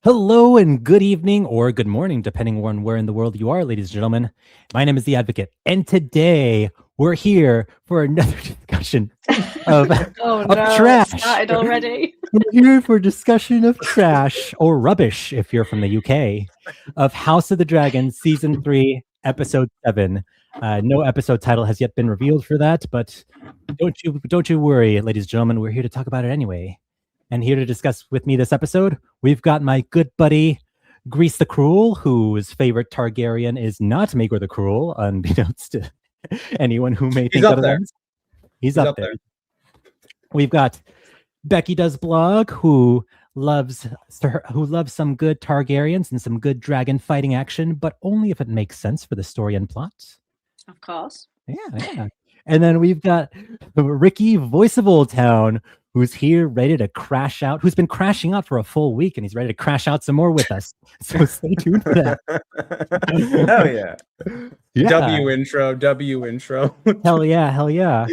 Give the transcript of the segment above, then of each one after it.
Hello and good evening or good morning, depending on where in the world you are, ladies and gentlemen. My name is The Advocate, and today we're here for another discussion of, Oh of no, trash. it started already. We're here for a discussion of trash or rubbish, if you're from the UK, of House of the Dragon, Season 3, Episode 7. No episode title has yet been revealed for that, but don't you worry, ladies and gentlemen. We're here to talk about it anyway. And here to discuss with me this episode, we've got my good buddy, Grease the Cruel, whose favorite Targaryen is not Maegor the Cruel, unbeknownst to anyone who may think up there. otherwise. He's up there. We've got Becky Does Blog, who loves some good Targaryens and some good dragon fighting action, but only if it makes sense for the story and plot. Of course. Yeah. And then we've got Ricky, Voice of Old Town, who's here ready to crash out, who's been crashing out for a full week, and he's ready to crash out some more with us. So stay tuned for that. Hell yeah. W intro. Hell yeah.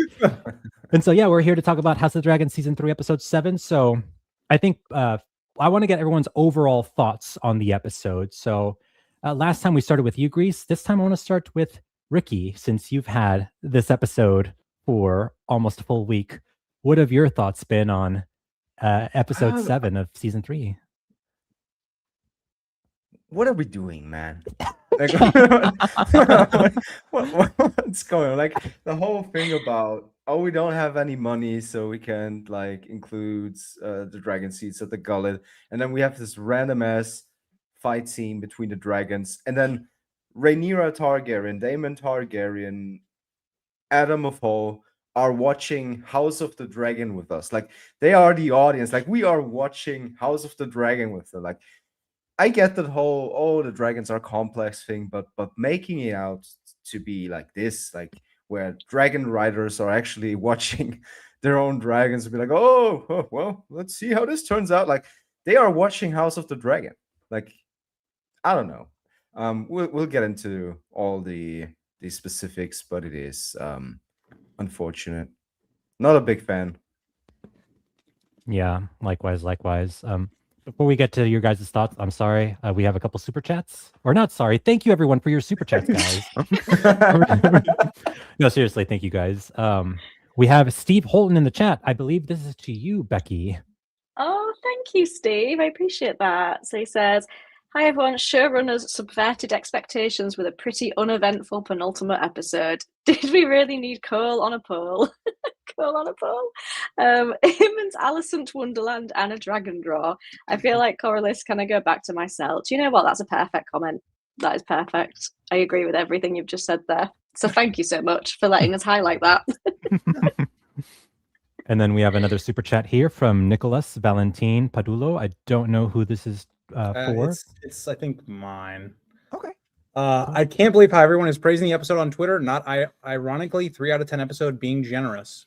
And so, yeah, we're here to talk about House of the Dragon Season 3, Episode 7. So I think I want to get everyone's overall thoughts on the episode. So last time we started with you, Grease. This time I want to start with Ricky, since you've had this episode for almost a full week. What have your thoughts been on episode 7 of season 3? What are we doing, man? Like, what's going on? Like the whole thing about we don't have any money, so we can include the dragon seeds at the gullet, and then we have this random ass fight scene between the dragons, and then Rhaenyra Targaryen, Daemon Targaryen, Adam of Hall are watching House of the Dragon with us. Like they are the audience. Like we are watching House of the Dragon with them. Like I get that whole the dragons are complex thing, but making it out to be like this, like where dragon riders are actually watching their own dragons and be like, oh well, let's see how this turns out. Like they are watching House of the Dragon. Like I don't know. We'll get into all the specifics, but it is unfortunate. Not a big fan. Yeah, likewise. Before we get to your guys' thoughts, I'm sorry. We have a couple super chats. Or not sorry. Thank you, everyone, for your super chats, guys. No, seriously, thank you, guys. We have Steve Holton in the chat. I believe this is to you, Becky. Oh, thank you, Steve. I appreciate that. So he says, hi, everyone. Showrunners subverted expectations with a pretty uneventful penultimate episode. Did we really need Cole on a pole? Cole on a pole? Him and Alicent Wonderland and a dragon draw. I feel like Corallis, can I go back to myself? Do you know what? That's a perfect comment. That is perfect. I agree with everything you've just said there. So thank you so much for letting us highlight that. And then we have another super chat here from Nicholas Valentin Padulo. I don't know who this is for. It's I think mine. Okay. I can't believe how everyone is praising the episode on Twitter. Not ironically, 3 out of 10 episode being generous.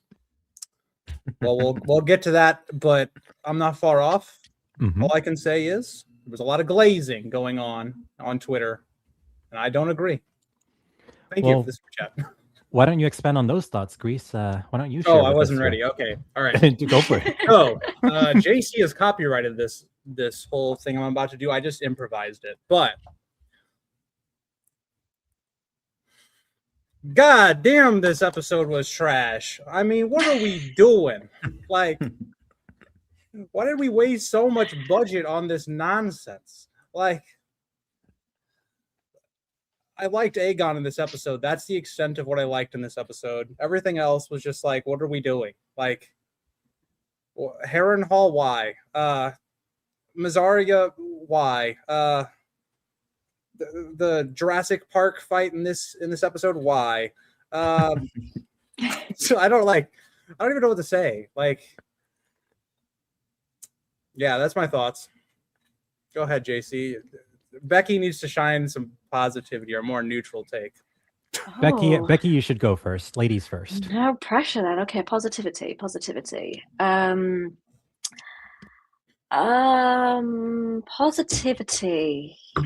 Well, we'll get to that, but I'm not far off. Mm-hmm. All I can say is there was a lot of glazing going on Twitter, and I don't agree. Thank you for the super chat. Why don't you expand on those thoughts, Grease? Why don't you share? Oh, I wasn't ready. Okay, all right. Go for it. So, JC has copyrighted this whole thing I'm about to do. I just improvised it, but God damn, this episode was trash. I mean, what are we doing? Like, why did we waste so much budget on this nonsense? Like, I liked Aegon in this episode. That's the extent of what I liked in this episode. Everything else was just like, what are we doing? Like, Harrenhal, why? Mysaria, why? The Jurassic Park fight in this episode, why? So I don't even know what to say. Like, yeah, that's my thoughts. Go ahead, JC. Becky needs to shine some positivity or more neutral take. Oh. Becky, you should go first. Ladies first. No pressure then. Okay, positivity. Positivity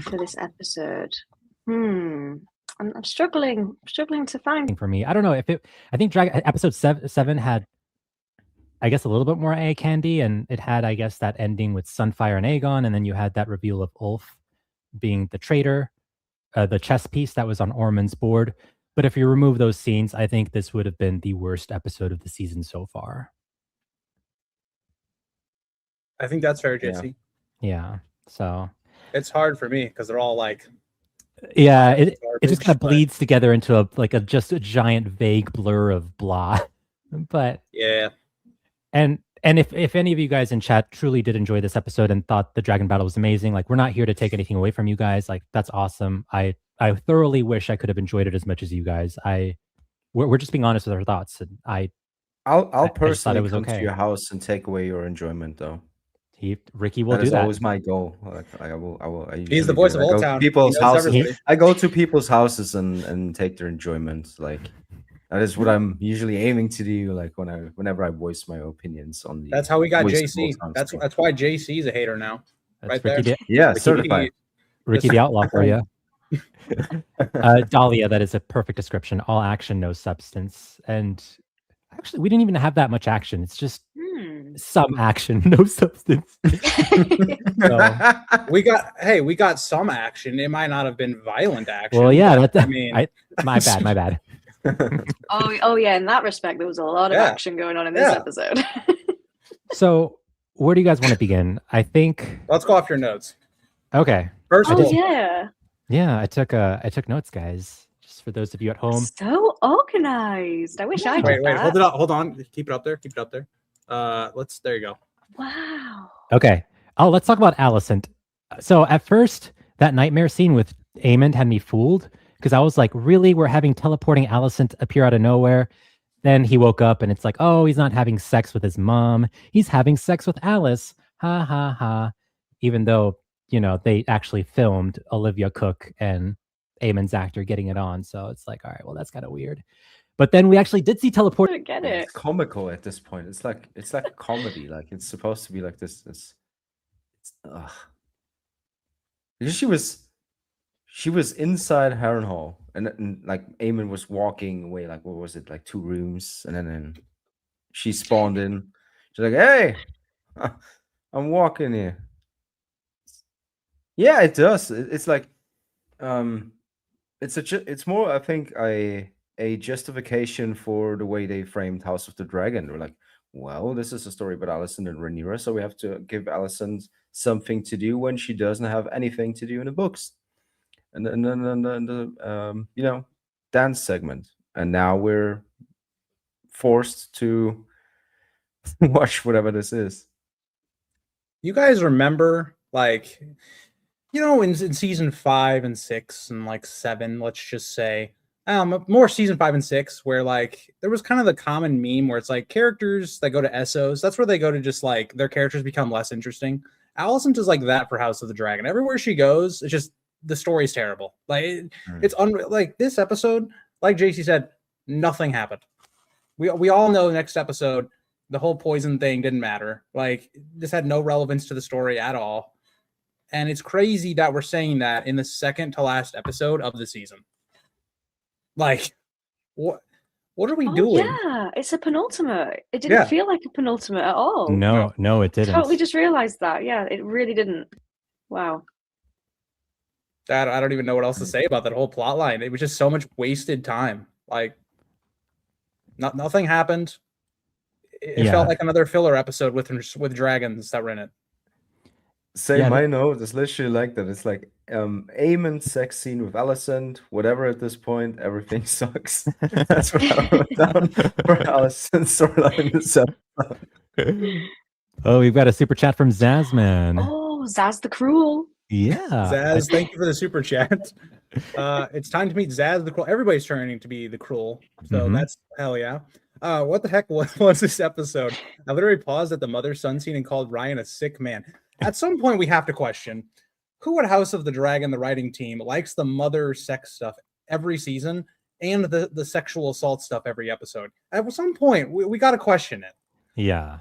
for this episode. I'm struggling to find. For me, I don't know if it. I think episode 7 had I guess, a little bit more eye candy, and it had, I guess, that ending with Sunfire and Aegon, and then you had that reveal of Ulf being the traitor, the chess piece that was on Ormond's board. But if you remove those scenes, I think this would have been the worst episode of the season so far. I think that's fair, Yeah. JC. Yeah. So It's hard for me because they're all like, yeah, it just garbage, kind of but- bleeds together into a just a giant vague blur of blah. But yeah. and if any of you guys in chat truly did enjoy this episode and thought the dragon battle was amazing, like, we're not here to take anything away from you guys. Like, that's awesome. I thoroughly wish I could have enjoyed it as much as you guys. We're just being honest with our thoughts, and I'll I just thought personally it was come okay. to your house and take away your enjoyment, though. Ricky will That do is that. always my goal. I He's usually the voice do. of I Old go to Town. people's He knows houses. everybody. I go to people's houses and take their enjoyment. Like, that is what I'm usually aiming to do. Like, whenever I voice my opinions on the. That's how we got voice of JC. Old Town That's stream. why JC's a hater now. That's right Ricky, there. Yeah, Ricky- certified. Ricky the Outlaw for you. Dahlia, that is a perfect description. All action, no substance. And actually, we didn't even have that much action. It's just some action, no substance. We got some action. It might not have been violent action. Well, yeah, but, that, I mean, my bad. Oh yeah, in that respect, there was a lot of Yeah. action going on in this Yeah. episode. So, where do you guys want to begin? I think. let's go off your notes. Okay. First of Oh all, yeah, I took notes, guys. Just for those of you at home. so organized. I wish I did wait, that. hold on. Keep it up there. There you go. Wow. Okay. Oh, let's talk about Alicent. So at first, that nightmare scene with Aemond had me fooled because I was like, really? We're having teleporting Alicent appear out of nowhere? Then he woke up and it's like, oh, he's not having sex with his mom. He's having sex with Alice. Ha ha ha. Even though, they actually filmed Olivia Cook and Aemond's actor getting it on. So it's like, all right, well, that's kind of weird. But then we actually did see I teleport. don't get it. It's comical at this point. It's like a comedy. Like, it's supposed to be like this. Because she was inside Harrenhal, and like Aemon was walking away. Like, what was it? Like 2 rooms, and then she spawned in. She's like, "Hey, I'm walking here." Yeah, it does. It's like, it's more, I think, a justification for the way they framed House of the Dragon. They're like, well, this is a story about Alicent and Rhaenyra, so we have to give Alicent something to do when she doesn't have anything to do in the books. And then the dance segment, and now we're forced to watch whatever this is. You guys remember, like, in season 5 and 6 and like 7, let's just say, more season 5 and 6, where like there was kind of the common meme where it's like characters that go to Essos, that's where they go to just like their characters become less interesting. Alicent is like that for House of the Dragon. Everywhere she goes, it's just the story's terrible. Like it's unreal. Like this episode, like JC said, nothing happened. We all know next episode the whole poison thing didn't matter. Like this had no relevance to the story at all. And it's crazy that we're saying that in the second to last episode of the season. Like, what are we doing? Yeah, it's a penultimate. It didn't feel like a penultimate at all. No, it didn't. Totally just realized that. Yeah, it really didn't. Wow. That I don't even know what else to say about that whole plot line. It was just so much wasted time. Like, nothing happened. It felt like another filler episode with dragons that were in it. My note is literally like that. It's like Aemon's sex scene with Alicent, whatever at this point, everything sucks. That's what I wrote down for Alicent's storyline this episode. Oh, we've got a super chat from Zazman. Oh, Zaz the Cruel. Yeah. Zaz, thank you for the super chat. It's time to meet Zaz the Cruel. Everybody's turning to be the Cruel. So that's hell yeah. What the heck was this episode? I literally paused at the mother-son scene and called Ryan a sick man. At some point, we have to question who at House of the Dragon, the writing team, likes the mother sex stuff every season and the sexual assault stuff every episode. At some point, we got to question it. Yeah.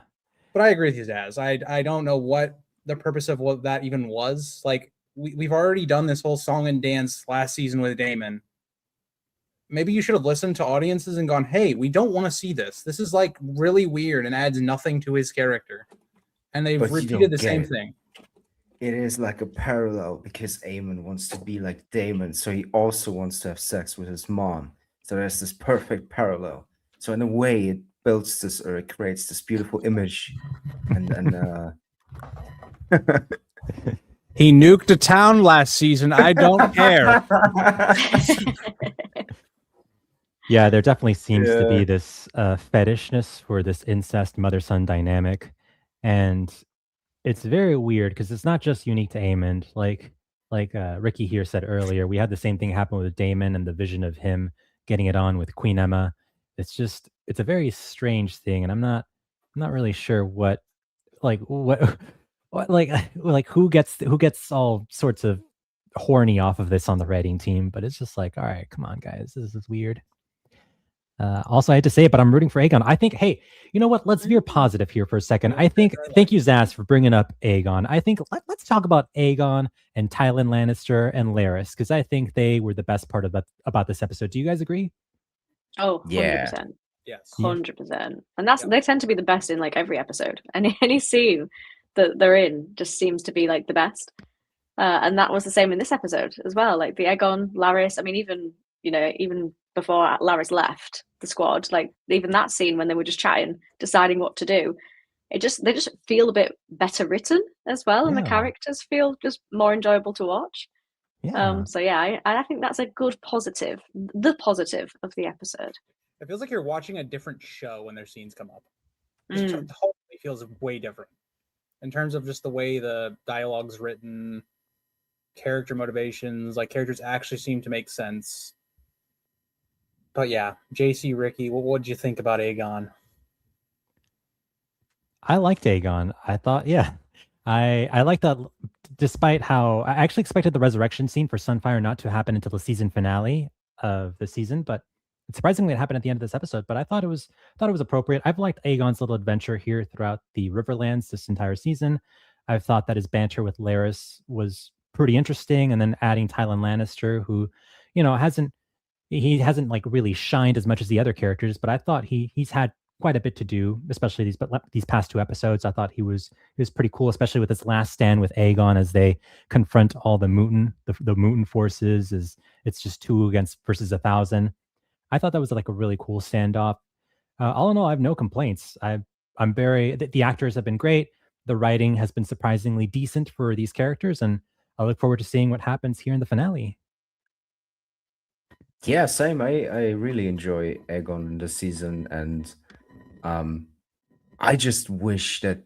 But I agree with you, Zaz. I don't know what the purpose of what that even was. Like, we've already done this whole song and dance last season with Daemon. maybe you should have listened to audiences and gone, hey, we don't want to see this. This is like really weird and adds nothing to his character. And they've But you repeated don't the get same it. thing. It is like a parallel because Aemon wants to be like Daemon, so he also wants to have sex with his mom. So there's this perfect parallel. So in a way, it builds this, or it creates this beautiful image. And He nuked a town last season. I don't care. Yeah, there definitely seems to Yeah. be this fetishness for this incest mother-son dynamic, and it's very weird because it's not just unique to Aemond. Like Ricky here said earlier, we had the same thing happen with Daemon and the vision of him getting it on with Queen Emma. It's a very strange thing, and I'm not really sure what what like who gets all sorts of horny off of this on the writing team. But it's just like, all right, come on, guys, this is weird. Also, I had to say it, but I'm rooting for Aegon. I think, hey, you know what? Let's veer positive here for a second. I think, thank you, Zaz, for bringing up Aegon. I think let's talk about Aegon and Tywin Lannister and Larys, because I think they were the best part about this episode. Do you guys agree? Oh, Yeah. 100%. Yes. 100%. And they tend to be the best in like every episode. Any scene that they're in just seems to be like the best. And that was the same in this episode as well. Like the Aegon, Larys, I mean, even before Larys left the squad, like even that scene when they were just chatting, deciding what to do, they just feel a bit better written as well, and the Yeah. characters feel just more enjoyable to watch. Yeah. So yeah, I think that's a good positive, the positive of the episode. It feels like you're watching a different show when their scenes come up. Mm. Just totally feels way different in terms of just the way the dialogue's written, character motivations, like characters actually seem to make sense. But yeah, JC, Ricky, what did you think about Aegon? I liked Aegon. I thought, yeah, I like that. Despite how I actually expected the resurrection scene for Sunfire not to happen until the season finale of the season, but surprisingly, it happened at the end of this episode. But I thought it was appropriate. I've liked Aegon's little adventure here throughout the Riverlands this entire season. I've thought that his banter with Larys was pretty interesting, and then adding Tywin Lannister, who, hasn't like really shined as much as the other characters, but I thought he's had quite a bit to do, especially these past two episodes. I thought he was pretty cool, especially with his last stand with Aegon as they confront all the Mutin forces. It's just 2 versus 1,000. I thought that was like a really cool standoff. All in all, I have no complaints. The actors have been great. The writing has been surprisingly decent for these characters, and I look forward to seeing what happens here in the finale. Yeah, same. I really enjoy Aegon this season, and I just wish that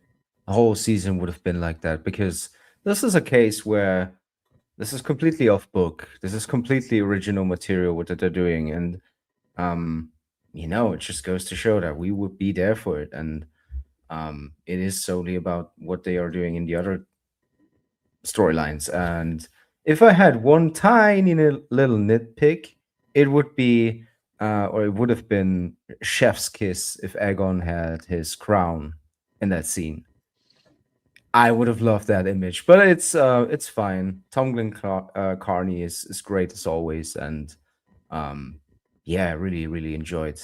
the whole season would have been like that, because this is a case where this is completely off book. This is completely original material what they're doing, and it just goes to show that we would be there for it, and it is solely about what they are doing in the other storylines. And if I had one tiny little nitpick, it would be, or it would have been chef's kiss if Aegon had his crown in that scene. I would have loved that image, but it's fine. Tom Carney is great as always, and yeah, really, really enjoyed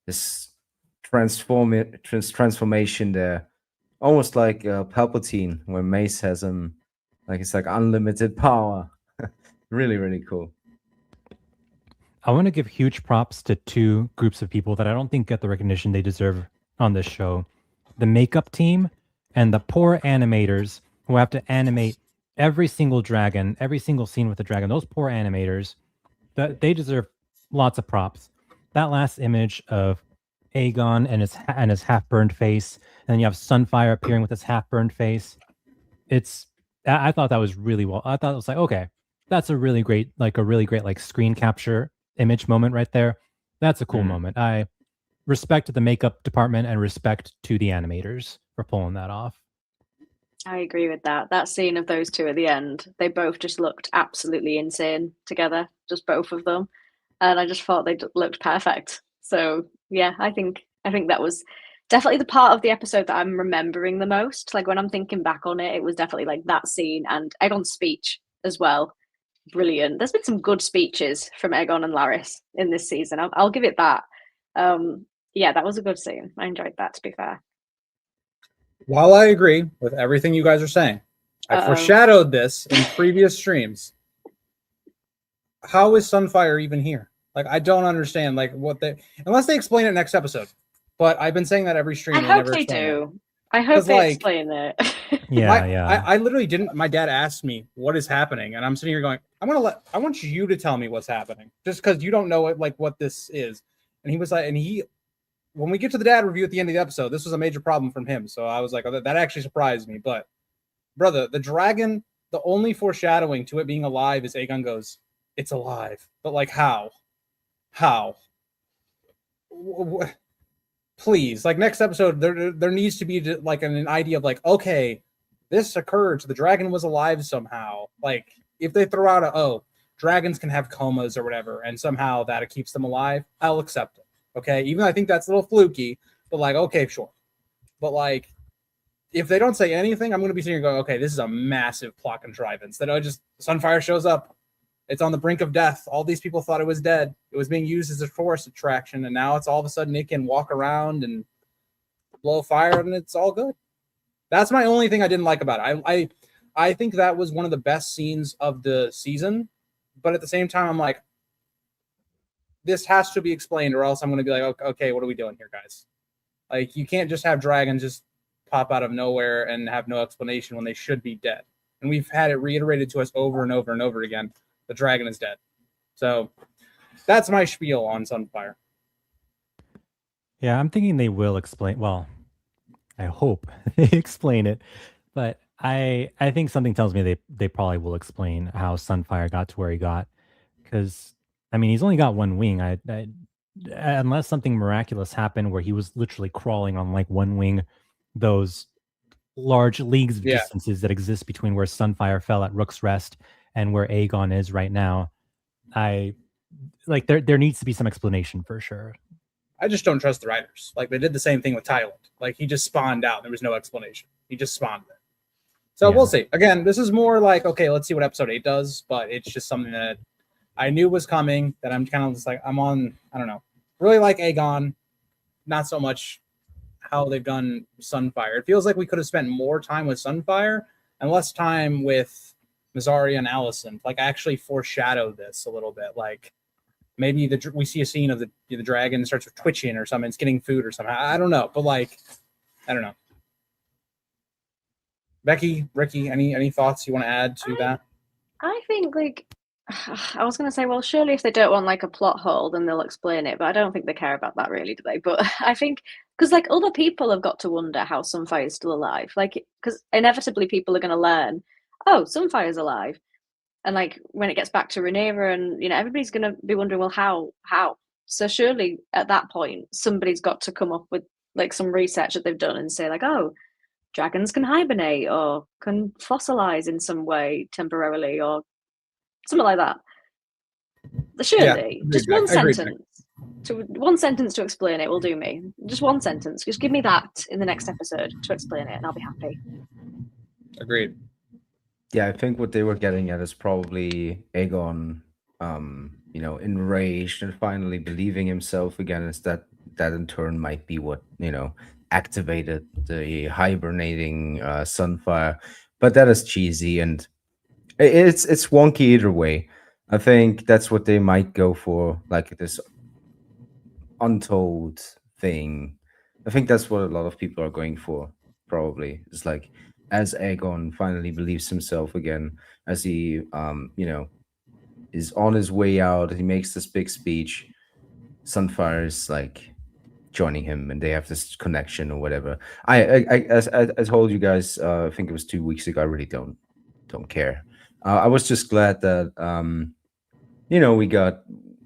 this transformation there, almost like Palpatine, where Mace has him, like it's like unlimited power. Really, really cool. I want to give huge props to 2 groups of people that I don't think get the recognition they deserve on this show. The makeup team and the poor animators who have to animate every single dragon, every single scene with the dragon. Those poor animators, they deserve lots of props. That last image of Aegon and his half-burned face, and then you have Sunfire appearing with his half-burned face. I thought that was really well. I thought it was like, okay, that's a really great like screen capture image moment right there. That's a cool moment. I respect the makeup department and respect to the animators for pulling that off. I agree with that. That scene of those 2 at the end, they both just looked absolutely insane together, just both of them. And I just thought they looked perfect. So yeah, I think that was definitely the part of the episode that I'm remembering the most. Like when I'm thinking back on it, it was definitely like that scene and Aegon's speech as well. brilliant. There's been some good speeches from Aegon and Laris in this season. I'll give it that. Yeah, that was a good scene. I enjoyed that, to be fair. While I agree with everything you guys are saying, I foreshadowed this in previous streams. How is Sunfire even here? Like, I don't understand. Like, unless they explain it next episode. But I've been saying that every stream. I hope they do. I hope they explain it. I literally didn't. My dad asked me what is happening, and I'm sitting here going, I want you to tell me what's happening, just because you don't know what this is. And he was like, when we get to the dad review at the end of the episode, this was a major problem from him. So I was like, oh, that actually surprised me. But brother, the dragon, the only foreshadowing to it being alive is Aegon goes, it's alive, but like how? Please, like next episode, there needs to be like an idea of like, okay, this occurred, so the dragon was alive somehow. Like if they throw out dragons can have comas or whatever, and somehow that keeps them alive, I'll accept it. Okay, even though I think that's a little fluky, but like, okay, sure. But like, if they don't say anything, I'm going to be sitting here going, okay, this is a massive plot contrivance. That Sunfire shows up. It's on the brink of death. All these people thought it was dead. It was being used as a forest attraction, and now it's all of a sudden it can walk around and blow fire, and it's all good. That's my only thing I didn't like about it. I think that was one of the best scenes of the season, but at the same time, I'm like, this has to be explained, or else I'm going to be like, okay, what are we doing here, guys? Like, you can't just have dragons just pop out of nowhere and have no explanation when they should be dead. And we've had it reiterated to us over and over and over again. The dragon is dead. So that's my spiel on Sunfire. Yeah, I'm thinking they will explain. Well, I hope they explain it, but I think something tells me they probably will explain how Sunfire got to where he got, because I mean he's only got one wing. I unless something miraculous happened where he was literally crawling on like one wing, those large leagues of distances that exist between where Sunfire fell at Rook's Rest and where Aegon is right now. I like there needs to be some explanation for sure. I just don't trust the writers. Like they did the same thing with Tyland. Like he just spawned out. There was no explanation. He just spawned there. So we'll see. Again, this is more like, okay, let's see what episode 8 does, but it's just something that I knew was coming, that I'm kind of just like, I'm on, I don't know. Really like Aegon. Not so much how they've done Sunfire. It feels like we could have spent more time with Sunfire and less time with Mysaria and Alicent. Like actually foreshadow this a little bit. Like maybe we see a scene of the dragon starts with twitching or something. It's getting food or something. I don't know, but like, I don't know. Becky, Ricky, any thoughts you want to add to that? I think like I was going to say, well, surely if they don't want like a plot hole, then they'll explain it. But I don't think they care about that really, do they? But I think because like other people have got to wonder how Sunfire is still alive. Like because inevitably people are going to learn, oh, Sunfire's alive. And like when it gets back to Rhaenyra and, you know, everybody's going to be wondering, well, how? So surely at that point, somebody's got to come up with like some research that they've done and say like, oh, dragons can hibernate or can fossilize in some way temporarily or something like that. Surely, just one sentence. One sentence to explain it will do me. Just one sentence. Just give me that in the next episode to explain it and I'll be happy. Agreed. Yeah, I think what they were getting at is probably Aegon, enraged and finally believing himself again. Is that in turn might be what, activated the hibernating Sunfire. But that is cheesy and it's wonky either way. I think that's what they might go for, like this untold thing. I think that's what a lot of people are going for, probably. It's like, as Aegon finally believes himself again, as he, is on his way out, he makes this big speech. Sunfire is like joining him, and they have this connection or whatever. As I told you guys, I think it was 2 weeks ago. I really don't care. I was just glad that we got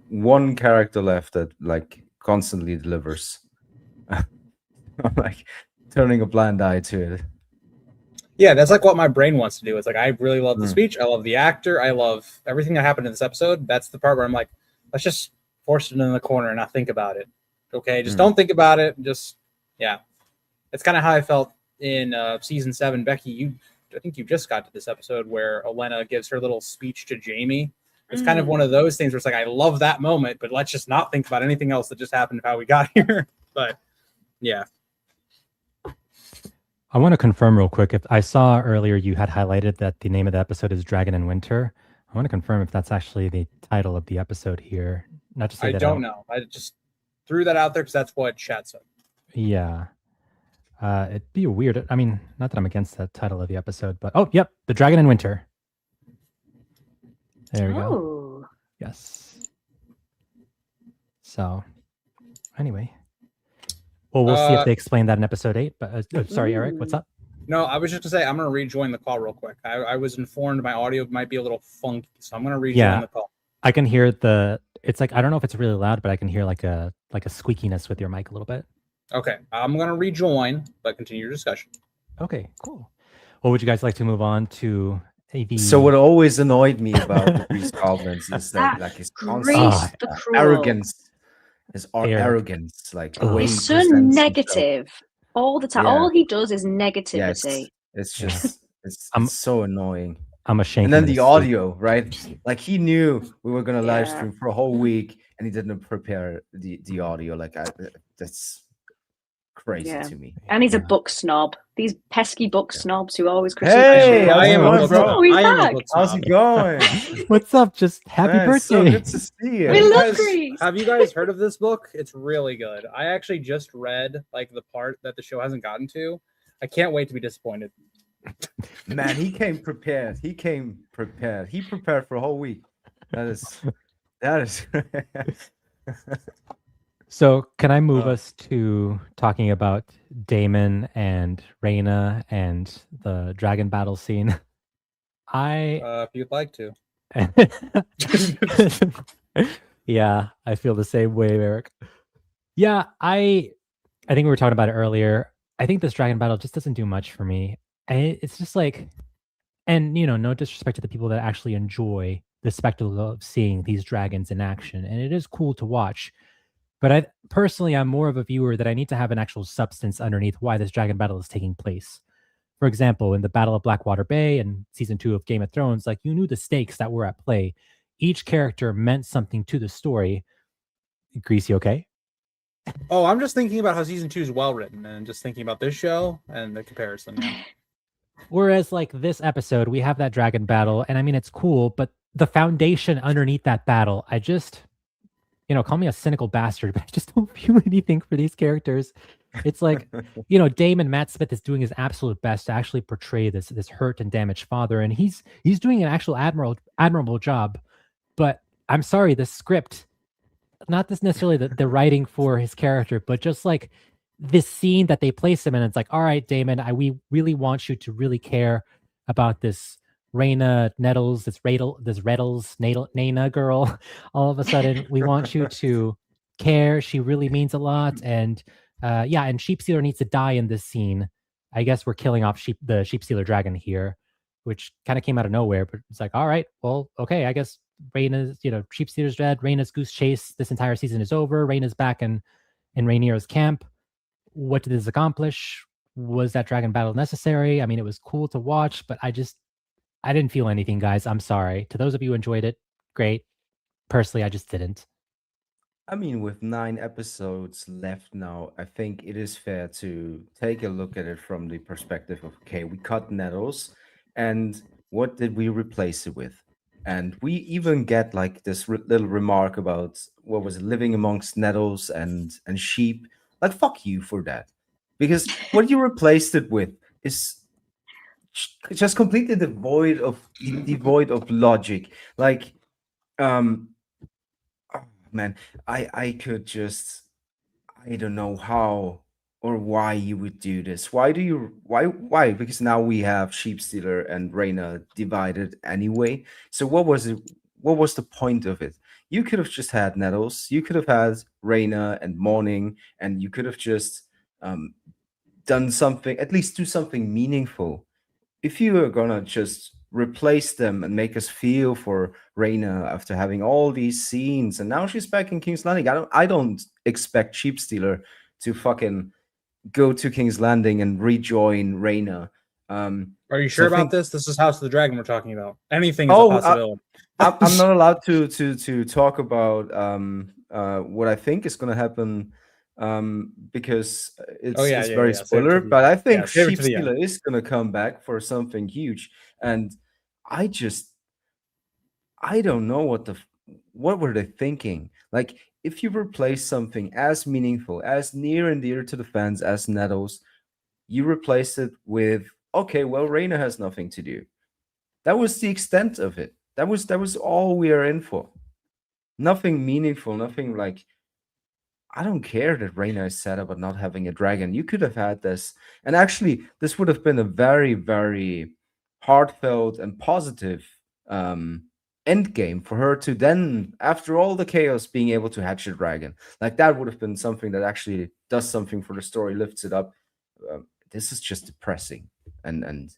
one character left that like constantly delivers. I'm like turning a blind eye to it. Yeah, that's like what my brain wants to do. It's like, I really love the speech. I love the actor. I love everything that happened in this episode. That's the part where I'm like, let's just force it in the corner and not think about it. Okay, just don't think about it. Just, yeah. It's kind of how I felt in season 7. Becky, I think you just got to this episode where Olenna gives her little speech to Jaime. It's kind of one of those things where it's like, I love that moment, but let's just not think about anything else that just happened, how we got here. But yeah. I want to confirm real quick. If I saw earlier you had highlighted that the name of the episode is Dragon in Winter. I want to confirm if that's actually the title of the episode here. Not to say I that don't know. I just threw that out there because that's what chat said. Yeah. It'd be weird. I mean, not that I'm against the title of the episode, but yep, The Dragon in Winter. There we go. Oh. Yes. So, anyway. Well, we'll see if they explain that in episode 8. But sorry, Eric, what's up? No, I was just going to say, I'm going to rejoin the call real quick. I was informed my audio might be a little funky, so I'm going to rejoin the call. I can hear it's like, I don't know if it's really loud, but I can hear like a squeakiness with your mic a little bit. Okay, I'm going to rejoin, but continue your discussion. Okay, cool. Well, would you guys like to move on to the... So what always annoyed me about the Grease goblins is that like his constant arrogance, arrogance, like the way he's so negative all the time. Yeah. All he does is negativity. Yes. It's just it's so annoying. I'm ashamed. And then the audio, right? Like he knew we were gonna live stream for a whole week, and he didn't prepare the audio. Like that's crazy to me. And he's a book snob. These pesky book snobs who always criticize. Hey, I am a book snob. How's it going? What's up? Just happy birthday. So good to see you. We love Grease. Have you guys heard of this book? It's really good. I actually just read like the part that the show hasn't gotten to. I can't wait to be disappointed. Man, he came prepared. He prepared for a whole week. That is So can I move us to talking about Daemon and Rhaena and the dragon battle scene? If you'd like to. Yeah, I feel the same way, Eric. Yeah, I think we were talking about it earlier. I think this dragon battle just doesn't do much for me. It's just like, and no disrespect to the people that actually enjoy the spectacle of seeing these dragons in action, and it is cool to watch. But I'm more of a viewer that I need to have an actual substance underneath why this dragon battle is taking place. For example, in the Battle of Blackwater Bay and season 2 of Game of Thrones, like you knew the stakes that were at play. Each character meant something to the story. Greasy, okay? Oh, I'm just thinking about how season 2 is well written and just thinking about this show and the comparison. Yeah. Whereas like this episode, we have that dragon battle, and I mean, it's cool, but the foundation underneath that battle, I just... call me a cynical bastard, but I just don't feel anything for these characters. It's like, Daemon Matt Smith is doing his absolute best to actually portray this hurt and damaged father, and he's doing an actual admirable job. But I'm sorry, the script, not this necessarily the writing for his character, but just like this scene that they place him in, it's like, all right, Daemon, we really want you to really care about this Rhaena Nettles, this Rhaena girl. All of a sudden, we want you to care. She really means a lot, and and Sheepstealer needs to die in this scene. I guess we're killing off the Sheepstealer dragon here, which kind of came out of nowhere. But it's like, all right, well, okay, I guess Rhaena's, Sheepstealer's dead. Rhaena's goose chase this entire season is over. Rhaena's back in Rhaenyra's camp. What did this accomplish? Was that dragon battle necessary? I mean, it was cool to watch, but I didn't feel anything, guys. I'm sorry. To those of you who enjoyed it, great. Personally, I just didn't. I mean, with 9 episodes left now, I think it is fair to take a look at it from the perspective of, okay, we cut Nettles, and what did we replace it with? And we even get like this little remark about, what was it, living amongst nettles and sheep. Like, fuck you for that. Because what you replaced it with is just completely devoid of logic. Like, oh man, I could just, I don't know how or why you would do this. Why? Because now we have Sheepstealer and Rhaena divided anyway. So what was it? What was the point of it? You could have just had Nettles. You could have had Rhaena and Morning, and you could have just done something, at least do something meaningful. If you are gonna just replace them and make us feel for Rhaena after having all these scenes, and now she's back in King's Landing, I don't expect Sheepstealer to fucking go to King's Landing and rejoin Rhaena Are you sure So about think- this? This is House of the Dragon we're talking about. Anything is a Oh, possibility. I'm not allowed to talk about what I think is going to happen because it's Oh, yeah, it's yeah, very yeah. Save it to spoiler. the But end. I think Yeah, save it Sheep to the end. Stealer is going to come back for something huge, and I don't know what were they thinking. Like, if you replace something as meaningful, as near and dear to the fans as Nettles, you replace it with, okay, well, Reina has nothing to do. That was the extent of it. That was all we are in for. Nothing meaningful, nothing like, I don't care that Reina is sad about not having a dragon. You could have had this. And actually, this would have been a very, very heartfelt and positive end game for her to then, after all the chaos, being able to hatch a dragon. Like, that would have been something that actually does something for the story, lifts it up. This is just depressing and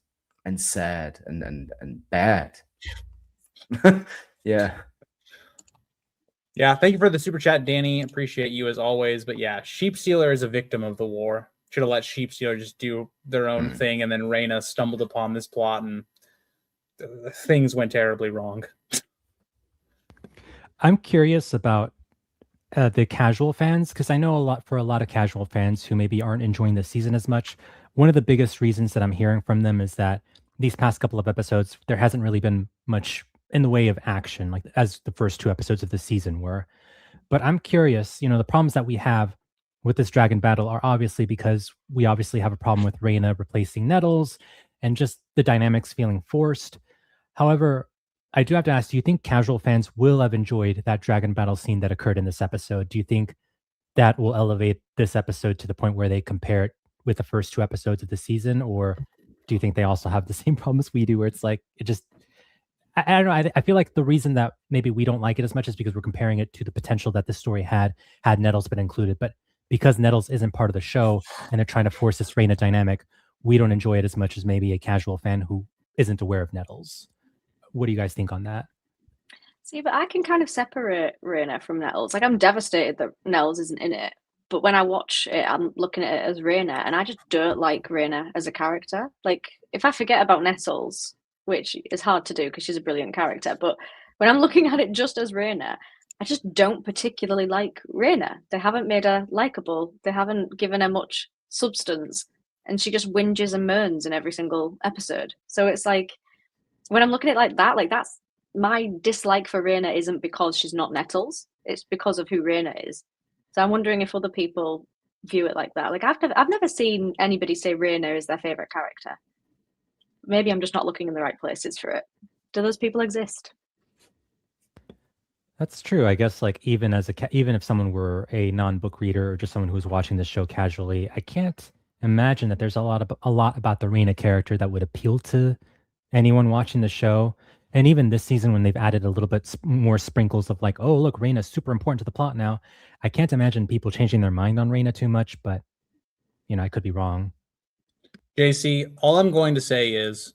sad and bad. Yeah. Yeah, thank you for the super chat, Danny. Appreciate you as always. But yeah, Sheep Stealer is a victim of the war. Should have let Sheep Stealer just do their own thing, and then Reina stumbled upon this plot, and things went terribly wrong. I'm curious about the casual fans, because I know a lot of casual fans who maybe aren't enjoying the season as much. One of the biggest reasons that I'm hearing from them is that these past couple of episodes, there hasn't really been much in the way of action, like as the first 2 episodes of the season were. But I'm curious, the problems that we have with this dragon battle are obviously because we obviously have a problem with Reina replacing Nettles and just the dynamics feeling forced. However, I do have to ask, do you think casual fans will have enjoyed that dragon battle scene that occurred in this episode? Do you think that will elevate this episode to the point where they compare it with the first 2 episodes of the season? Or do you think they also have the same problems we do where it's like, it just, I don't know. I feel like the reason that maybe we don't like it as much is because we're comparing it to the potential that the story had Nettles been included. But because Nettles isn't part of the show and they're trying to force this Reina dynamic, we don't enjoy it as much as maybe a casual fan who isn't aware of Nettles. What do you guys think on that? See, but I can kind of separate Reina from Nettles. Like, I'm devastated that Nettles isn't in it. But when I watch it, I'm looking at it as Reina, and I just don't like Reina as a character. Like, if I forget about Nettles, which is hard to do because she's a brilliant character, but when I'm looking at it just as Reina, I just don't particularly like Reina. They haven't made her likable. They haven't given her much substance, and she just whinges and moans in every single episode. So it's like, when I'm looking at it like that's my dislike for Reina isn't because she's not Nettles. It's because of who Reina is. So I'm wondering if other people view it like that. Like, I've never seen anybody say Reina is their favorite character. Maybe I'm just not looking in the right places for it. Do those people exist? That's true. I guess like even if someone were a non-book reader or just someone who's watching this show casually, I can't imagine that there's a lot about the Reina character that would appeal to anyone watching the show. And even this season, when they've added a little bit more sprinkles of like, oh, look, Reina's super important to the plot now. I can't imagine people changing their mind on Reina too much, but I could be wrong. JC, all I'm going to say is,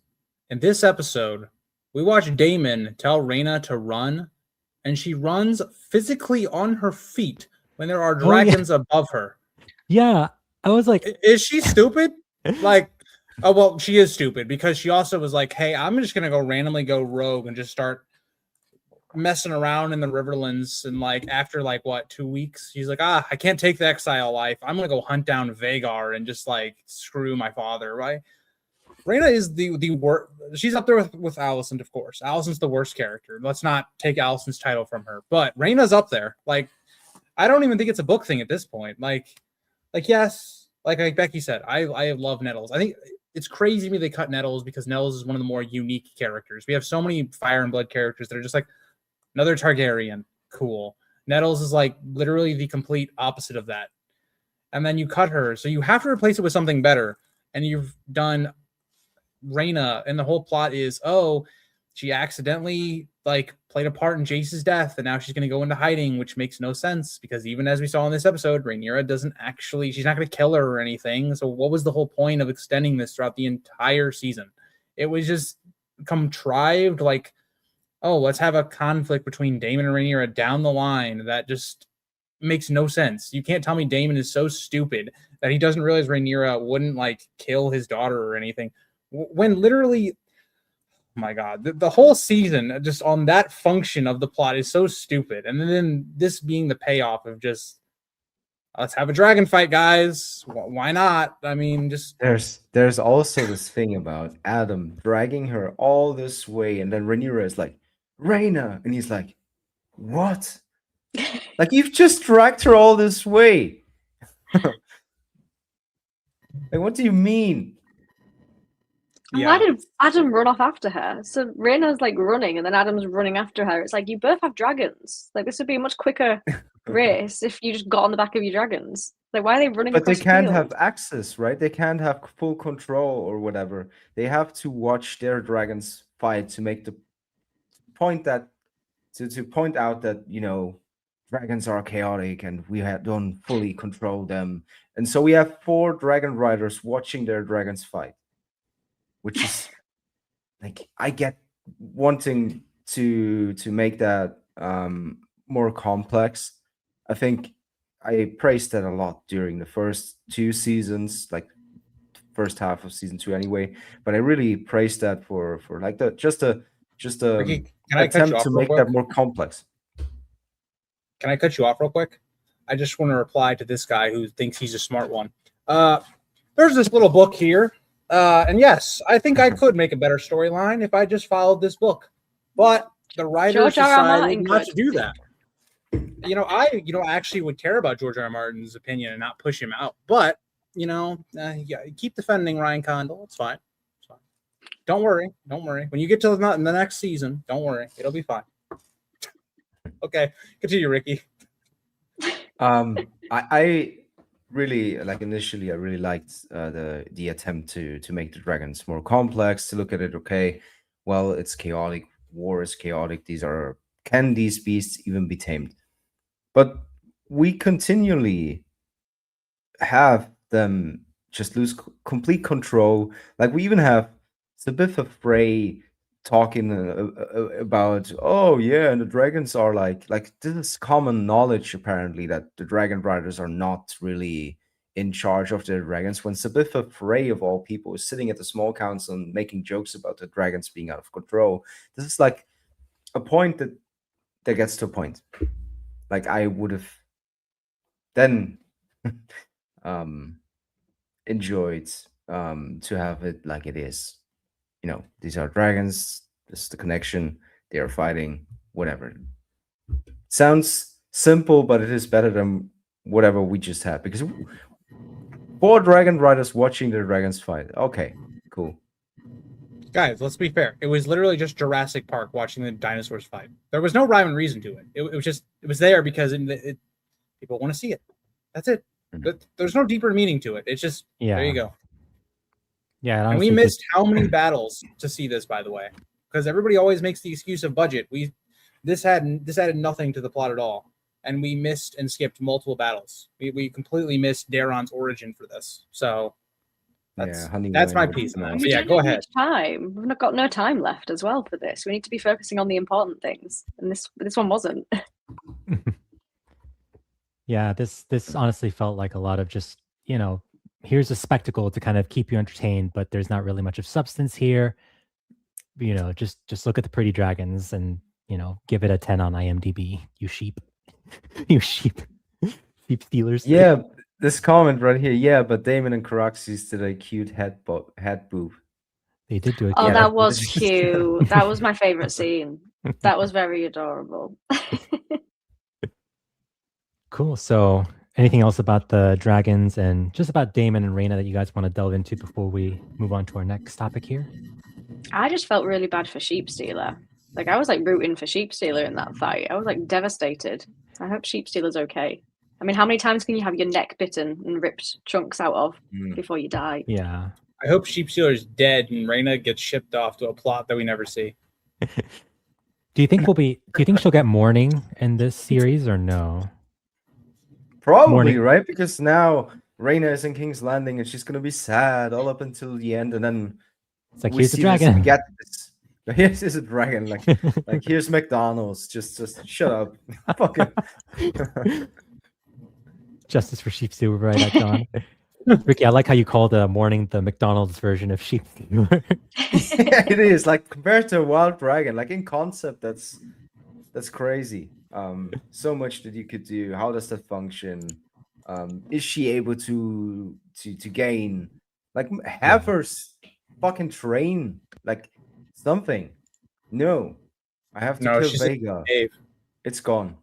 in this episode, we watch Damon tell Reina to run, and she runs physically on her feet when there are dragons above her. Yeah, I was like, is she stupid? Like, oh, well, she is stupid because she also was like, hey, I'm just going to randomly go rogue and just start messing around in the Riverlands. And like, after 2 weeks, she's like, I can't take the exile life. I'm going to go hunt down Vhagar and just screw my father, right? Reina is the worst. She's up there with Alicent, of course. Alicent's the worst character. Let's not take Alicent's title from her. But Reina's up there. Like, I don't even think it's a book thing at this point. Yes, like Becky said, I love Nettles. I think it's crazy to me they cut Nettles because Nettles is one of the more unique characters. We have so many Fire and Blood characters that are just like another Targaryen. Cool. Nettles is literally the complete opposite of that. And then you cut her, so you have to replace it with something better. And you've done Reina, and the whole plot is, she accidentally played a part in Jace's death, and now she's going to go into hiding, which makes no sense because even as we saw in this episode, Rhaenyra she's not going to kill her or anything. So what was the whole point of extending this throughout the entire season? It was just contrived, let's have a conflict between Daemon and Rhaenyra down the line that just makes no sense. You can't tell me Daemon is so stupid that he doesn't realize Rhaenyra wouldn't kill his daughter or anything. when literally, oh my God, the whole season just on that function of the plot is so stupid. And then this being the payoff of just, let's have a dragon fight, guys. Why not? I mean, just There's also this thing about Adam dragging her all this way, and then Rhaenyra is like, Rhaena, and he's like, what? Like, you've just dragged her all this way. Like, what do you mean? And why did Adam run off after her? So Rhaena's like running, and then Adam's running after her. It's like, you both have dragons. Like, this would be a much quicker race if you just got on the back of your dragons. Like, why are they running? But they across the can't field? have access, right? They can't have full control or whatever. They have to watch their dragons fight to make the point that to point out that, you know, dragons are chaotic and we don't fully control them. And so we have 4 dragon riders watching their dragons fight, which is like, I get wanting to make that more complex. I think I praised that a lot during the first 2 seasons, like first half of season 2 anyway. But I really praised that for like the just a Ricky, can I cut you attempt off to real make quick? that more complex. Can I cut you off real quick? I just want to reply to this guy who thinks he's a smart one. There's this little book here. And yes, I think I could make a better storyline if I just followed this book. But the writers George R. R. decided Martin not could. to do that. I actually would care about George R. R. Martin's opinion and not push him out. But, keep defending Ryan Condal. It's fine. It's fine. Don't worry. When you get to the next season, don't worry. It'll be fine. Okay, continue, Ricky. I really initially I really liked the attempt to make the dragons more complex, to look at it, okay, well, it's chaotic, war is chaotic, can these beasts even be tamed? But we continually have them just lose complete control. Like, we even have Sabitha Frey talking about, oh yeah, and the dragons are like this is common knowledge apparently, that the dragon riders are not really in charge of their dragons, when Sabitha Frey of all people is sitting at the small council and making jokes about the dragons being out of control. This is like a point that gets to a point. Like, I would have then enjoyed to have it like it is. These are dragons, this is the connection, they are fighting, whatever. Sounds simple, but it is better than whatever we just had, because 4 dragon riders watching their dragons fight. Okay, cool. Guys, let's be fair. It was literally just Jurassic Park watching the dinosaurs fight. There was no rhyme and reason to it. It was there because people want to see it. That's it. There's no deeper meaning to it. It's just, there you go. Yeah, and we missed how many battles to see this, by the way, because everybody always makes the excuse of budget. This added nothing to the plot at all, and we missed and skipped multiple battles. We completely missed Daeron's origin for this. So that's my piece. So yeah, go ahead. Time. We've got no time left as well for this. We need to be focusing on the important things, and this one wasn't. Yeah, this honestly felt like a lot of just, here's a spectacle to kind of keep you entertained, but there's not really much of substance here. Just look at the pretty dragons and, give it a 10 on IMDb. You sheep. You sheep stealers. Yeah, this comment right here. Yeah, but Daemon and Caraxes did a cute head boob. They did do it. Oh, that was cute. That was my favorite scene. That was very adorable. Cool. So, anything else about the dragons and just about Daemon and Rhaena that you guys want to delve into before we move on to our next topic here? I just felt really bad for Sheepstealer. Like, I was like rooting for Sheepstealer in that fight. I was like devastated. I hope Sheepstealer's okay. I mean, how many times can you have your neck bitten and ripped chunks out of before you die? Yeah. I hope Sheepstealer's dead and Rhaena gets shipped off to a plot that we never see. Do you think she'll get mourning in this series or no? Probably, right? Because now Rhaena is in King's Landing and she's gonna be sad all up until the end, and then it's like, here's the dragon. We get this. Here's a dragon. Like here's McDonald's. Just shut up. Fucking Justice for Sheepstealer right at dawn. Ricky, I like how you called morning the McDonald's version of sheep. It is like compared to a wild dragon, like in concept, that's crazy. So much that you could do. How does that function? Is she able to gain, like, have her fucking train like something? No, I have to No, kill she's a Vega. Dave. It's gone.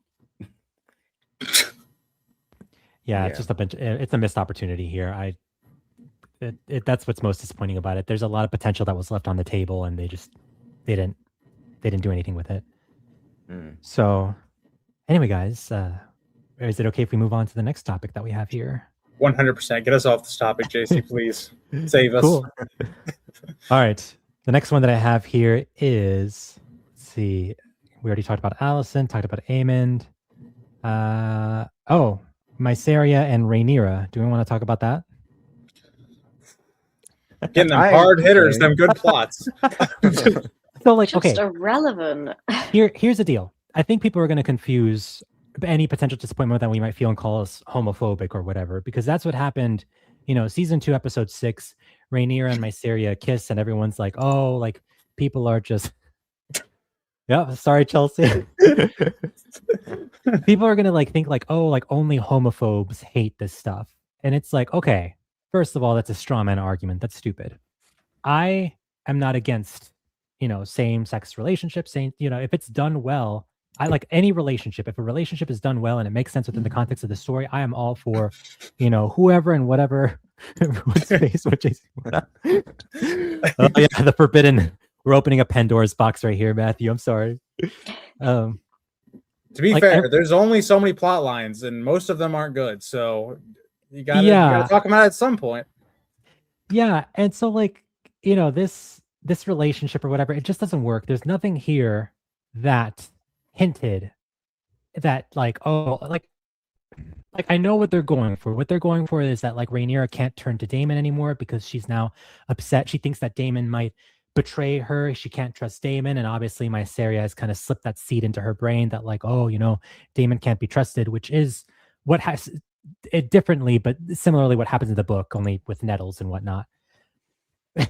Yeah, Yeah. it's just it's a missed opportunity here. That's what's most disappointing about it. There's a lot of potential that was left on the table, and they didn't do anything with it. Mm. So, anyway, guys, is it okay if we move on to the next topic that we have here? 100%. Get us off this topic, JC, please. Save us. Cool. All right. The next one that I have here is, let's see, we already talked about Allison, talked about Aemond. Mysaria and Rhaenyra. Do we want to talk about that? Getting them I- hard hitters, okay. them good plots. So, like, Just okay, irrelevant. here's the deal. I think people are going to confuse any potential disappointment that we might feel and call us homophobic or whatever, because that's what happened. Season 2, episode 6, Rhaenyra and Mysaria kiss, and everyone's like, "Oh, like people are just." Yeah, sorry, Chelsea. People are gonna think like, "Oh, like only homophobes hate this stuff," and it's like, okay, first of all, that's a straw man argument. That's stupid. I am not against, same-sex relationships. Saying, if it's done well, I like any relationship. If a relationship is done well and it makes sense within the context of the story, I am all for, whoever and whatever. Everyone's face, what JC. Oh yeah, the forbidden. We're opening a Pandora's box right here, Matthew. I'm sorry. To be fair, there's only so many plot lines, and most of them aren't good. So you gotta talk about it at some point. Yeah, and so this relationship or whatever, it just doesn't work. There's nothing here that hinted that I know what they're going for. What they're going for is that Rhaenyra can't turn to Daemon anymore because she's now upset. She thinks that Daemon might betray her. She can't trust Daemon, and obviously Mysaria has kind of slipped that seed into her brain that Daemon can't be trusted, which is what has it differently, but similarly what happens in the book, only with nettles and whatnot.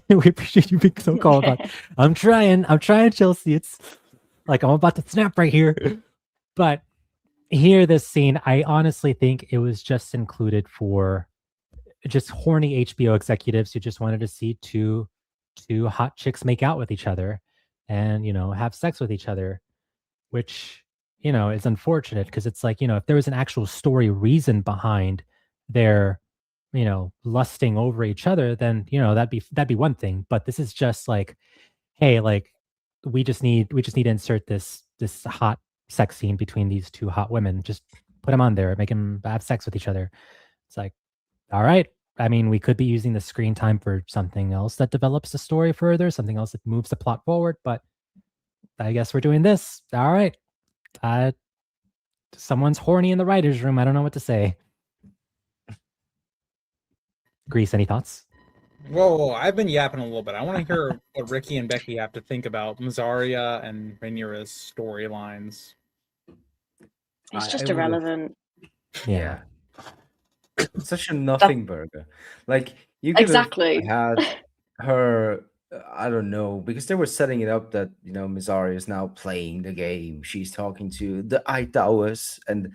We appreciate you being so calm about. I'm trying, Chelsea. It's like I'm about to snap right here, but here, this scene, I honestly think it was just included for just horny HBO executives who just wanted to see two hot chicks make out with each other and have sex with each other, which is unfortunate because it's like, if there was an actual story reason behind their lusting over each other, then that'd be one thing. But this is just like, hey, like we just need to insert this hot sex scene between these two hot women. Just put them on there, make them have sex with each other. It's like, all right. I mean, we could be using the screen time for something else that develops the story further, something else that moves the plot forward, but I guess we're doing this. All right. Someone's horny in the writer's room. I don't know what to say. Grease, any thoughts? Whoa, I've been yapping a little bit. I want to hear what Ricky and Becky have to think about Mysaria and Rhaenyra's storylines. It's just I would've- irrelevant. Yeah. Such a nothing burger. Like you could Exactly. have had her. I don't know, because they were setting it up that Mysaria is now playing the game. She's talking to the Towers, and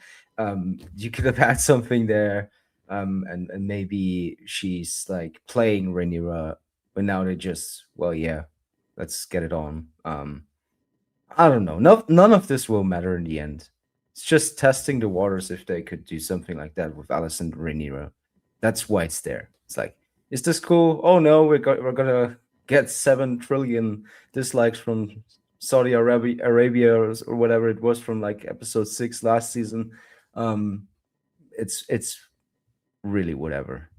you could have had something there. And maybe she's like playing Rhaenyra, but now they just let's get it on. I don't know. None of this will matter in the end. It's just testing the waters if they could do something like that with Alicent and Rhaenyra. That's why it's there. It's like, is this cool? Oh no, we're gonna get 7 trillion dislikes from Saudi Arabia or whatever it was from like episode 6 last season. It's really whatever.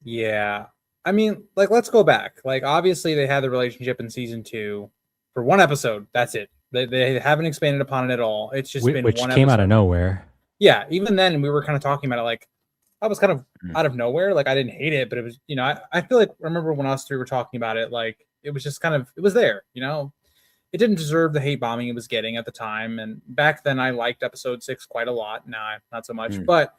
Yeah. I mean, let's go back. Obviously they had the relationship in season 2 for one episode. That's it. They haven't expanded upon it at all. It's just been which one came out episode. of nowhere. Yeah, even then we were kind of talking about it I was kind of out of nowhere. I didn't hate it, but it was, I feel like remember when us three were talking about it, it was just it was there, It didn't deserve the hate bombing it was getting at the time. And back then I liked episode 6 quite a lot. Now not so much. But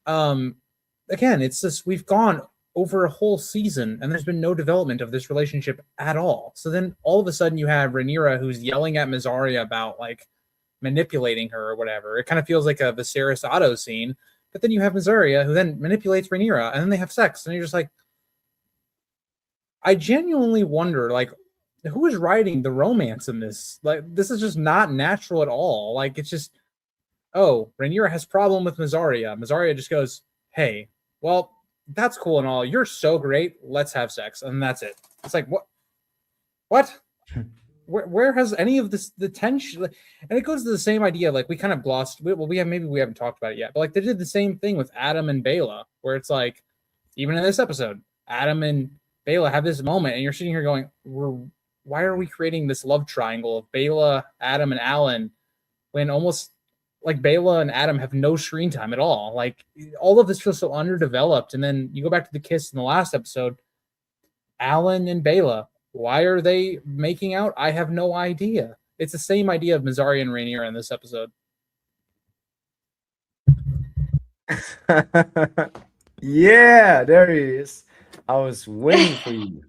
again, it's just we've gone over a whole season and there's been no development of this relationship at all. So then all of a sudden you have Rhaenyra who's yelling at Mysaria about like manipulating her or whatever. It kind of feels like a Viserys Otto scene. But then you have Mysaria who then manipulates Rhaenyra and then they have sex and you're just like, I genuinely wonder, like, who is writing the romance in this? Like, this is just not natural at all. Like, it's just, oh, Rhaenyra has problem with Mysaria. Mysaria just goes, hey, well, that's cool and all. You're so great. Let's have sex. And that's it. It's like, what? What? Where has any of this, the tension? And it goes to the same idea. Like, we kind of glossed, well, maybe we haven't talked about it yet, but like, they did the same thing with Adam and Baela, where it's like, even in this episode, Adam and Baela have this moment, and you're sitting here going, why are we creating this love triangle of Baela, Adam, and Alan when almost like Baela and Adam have no screen time at all? Like, all of this feels so underdeveloped. And then you go back to the kiss in the last episode, Alan and Baela, why are they making out? I have no idea. It's the same idea of Mysaria and Rhaenyra in this episode. Yeah, there he is. I was waiting for you.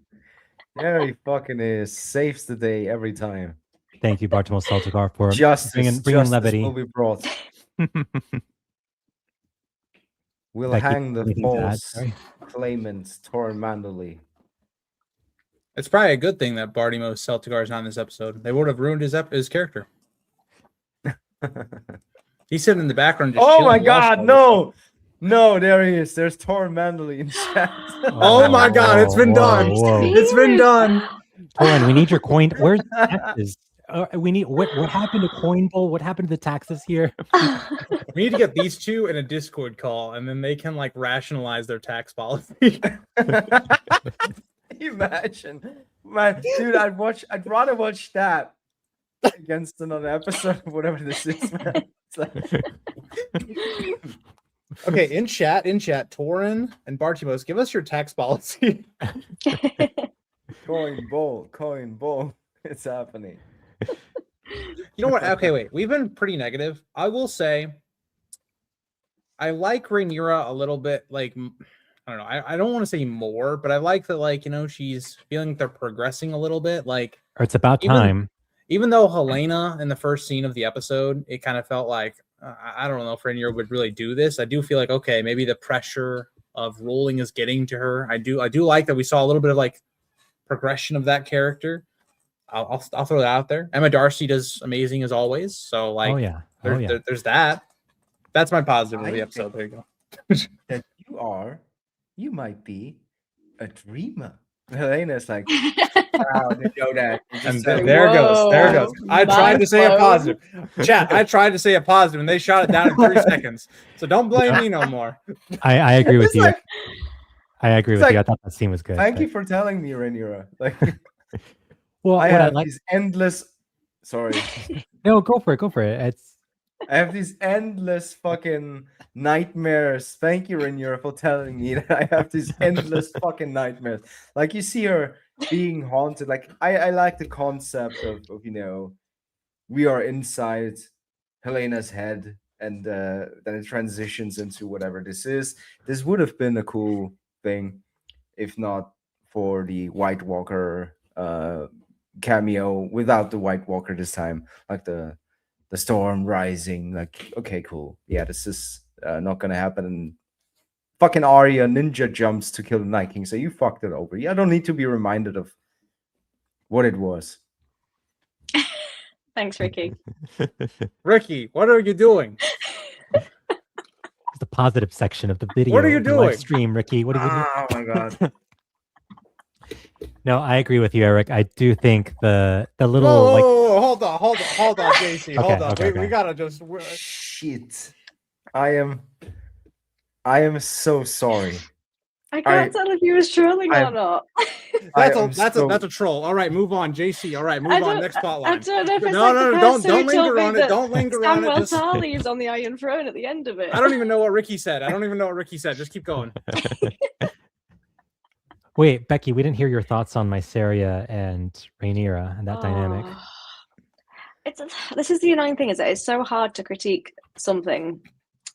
There he fucking is. Saves the day every time. Thank you, Bartimos Saltikar, for Justice, bringing justice levity. will be brought. We'll Becky, hang the anything to add? false Sorry. claimant Torn Mandalay. It's probably a good thing that Bartimos Celtigar is not in this episode. They would have ruined his character. He's sitting in the background. Just Oh my chilling, god, watching no! No, there he is. There's Torn Mandalay in chat. Oh my God, it's been done. Whoa. It's been done. Torin, we need your coin. Where's the taxes? We need what happened to Coin Bowl? What happened to the taxes here? We need to get these two in a Discord call, and then they can like rationalize their tax policy. Imagine, man, dude. I'd rather watch that against another episode of whatever this is, man. It's like... Okay, in chat, Torin and Bartimos, give us your tax policy. Coin bowl. It's happening. You know what? Okay, wait. We've been pretty negative. I will say, I like Rhaenyra a little bit. Like, I don't know. I don't want to say more, but I like that. Like, you know, she's feeling like they're progressing a little bit. Like, Or it's about time. Even though Helena in the first scene of the episode, it kind of felt like I don't know if Rhaenyra would really do this. I do feel like, okay, maybe the pressure of ruling is getting to her. I do like that we saw a little bit of like progression of that character. I'll throw that out there. Emma Darcy does amazing as always. So like, there's that. That's my positive of the episode. There you go. That you might be a dreamer. Helena's like, wow, didn't know that. And there goes. I tried to say a positive. Chat, I tried to say a positive, and they shot it down in 3 seconds. So don't blame me no more. I agree with you. Like, I agree with you. I thought that scene was good. Thank you for telling me, Rhaenyra. Like, well, I have these endless. Sorry. No, go for it. I have these endless fucking nightmares. Thank you, Rhaenyra, for telling me that I have these endless fucking nightmares. Like, you see her being haunted. Like, I like the concept of you know, we are inside Helena's head, and then it transitions into whatever this is. This would have been a cool thing if not for the White Walker cameo without the White Walker this time. Like the storm rising. Like, okay, cool. Yeah, this is not gonna happen. And fucking Arya ninja jumps to kill the Night King. So you fucked it over. I don't need to be reminded of what it was. Thanks, Ricky. Ricky, what are you doing? It's the positive section of the video. What are you of the live doing? stream, Ricky. What are you doing? Oh my god. No, I agree with you, Eric. I do think the little Whoa, hold on, JC. Okay, Hold on. okay. We gotta just Shit. I am so sorry. I can't tell if he was trolling I- or not. that's a troll. All right, move on, JC. All right, move on. Next plot I line. don't know if it's No, like the don't person who linger told me on it. that Don't linger on it. Samuel Just- Tarly is on the Iron Throne at the end of it. I don't even know what Ricky said. Just keep going. Wait, Becky, we didn't hear your thoughts on Mysaria and Rhaenyra and that dynamic. This is the annoying thing, is that it's so hard to critique something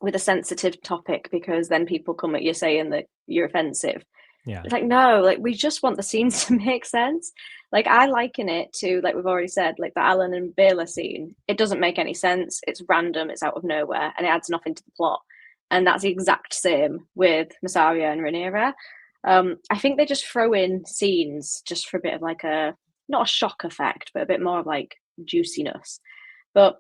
with a sensitive topic, because then people come at you saying that you're offensive. Yeah. It's like, no, like we just want the scenes to make sense. Like I liken it to, like we've already said, like the Alan and Bela scene. It doesn't make any sense. It's random. It's out of nowhere, and it adds nothing to the plot. And that's the exact same with Mysaria and Rhaenyra. I think they just throw in scenes just for a bit of like not a shock effect, but a bit more of like juiciness. But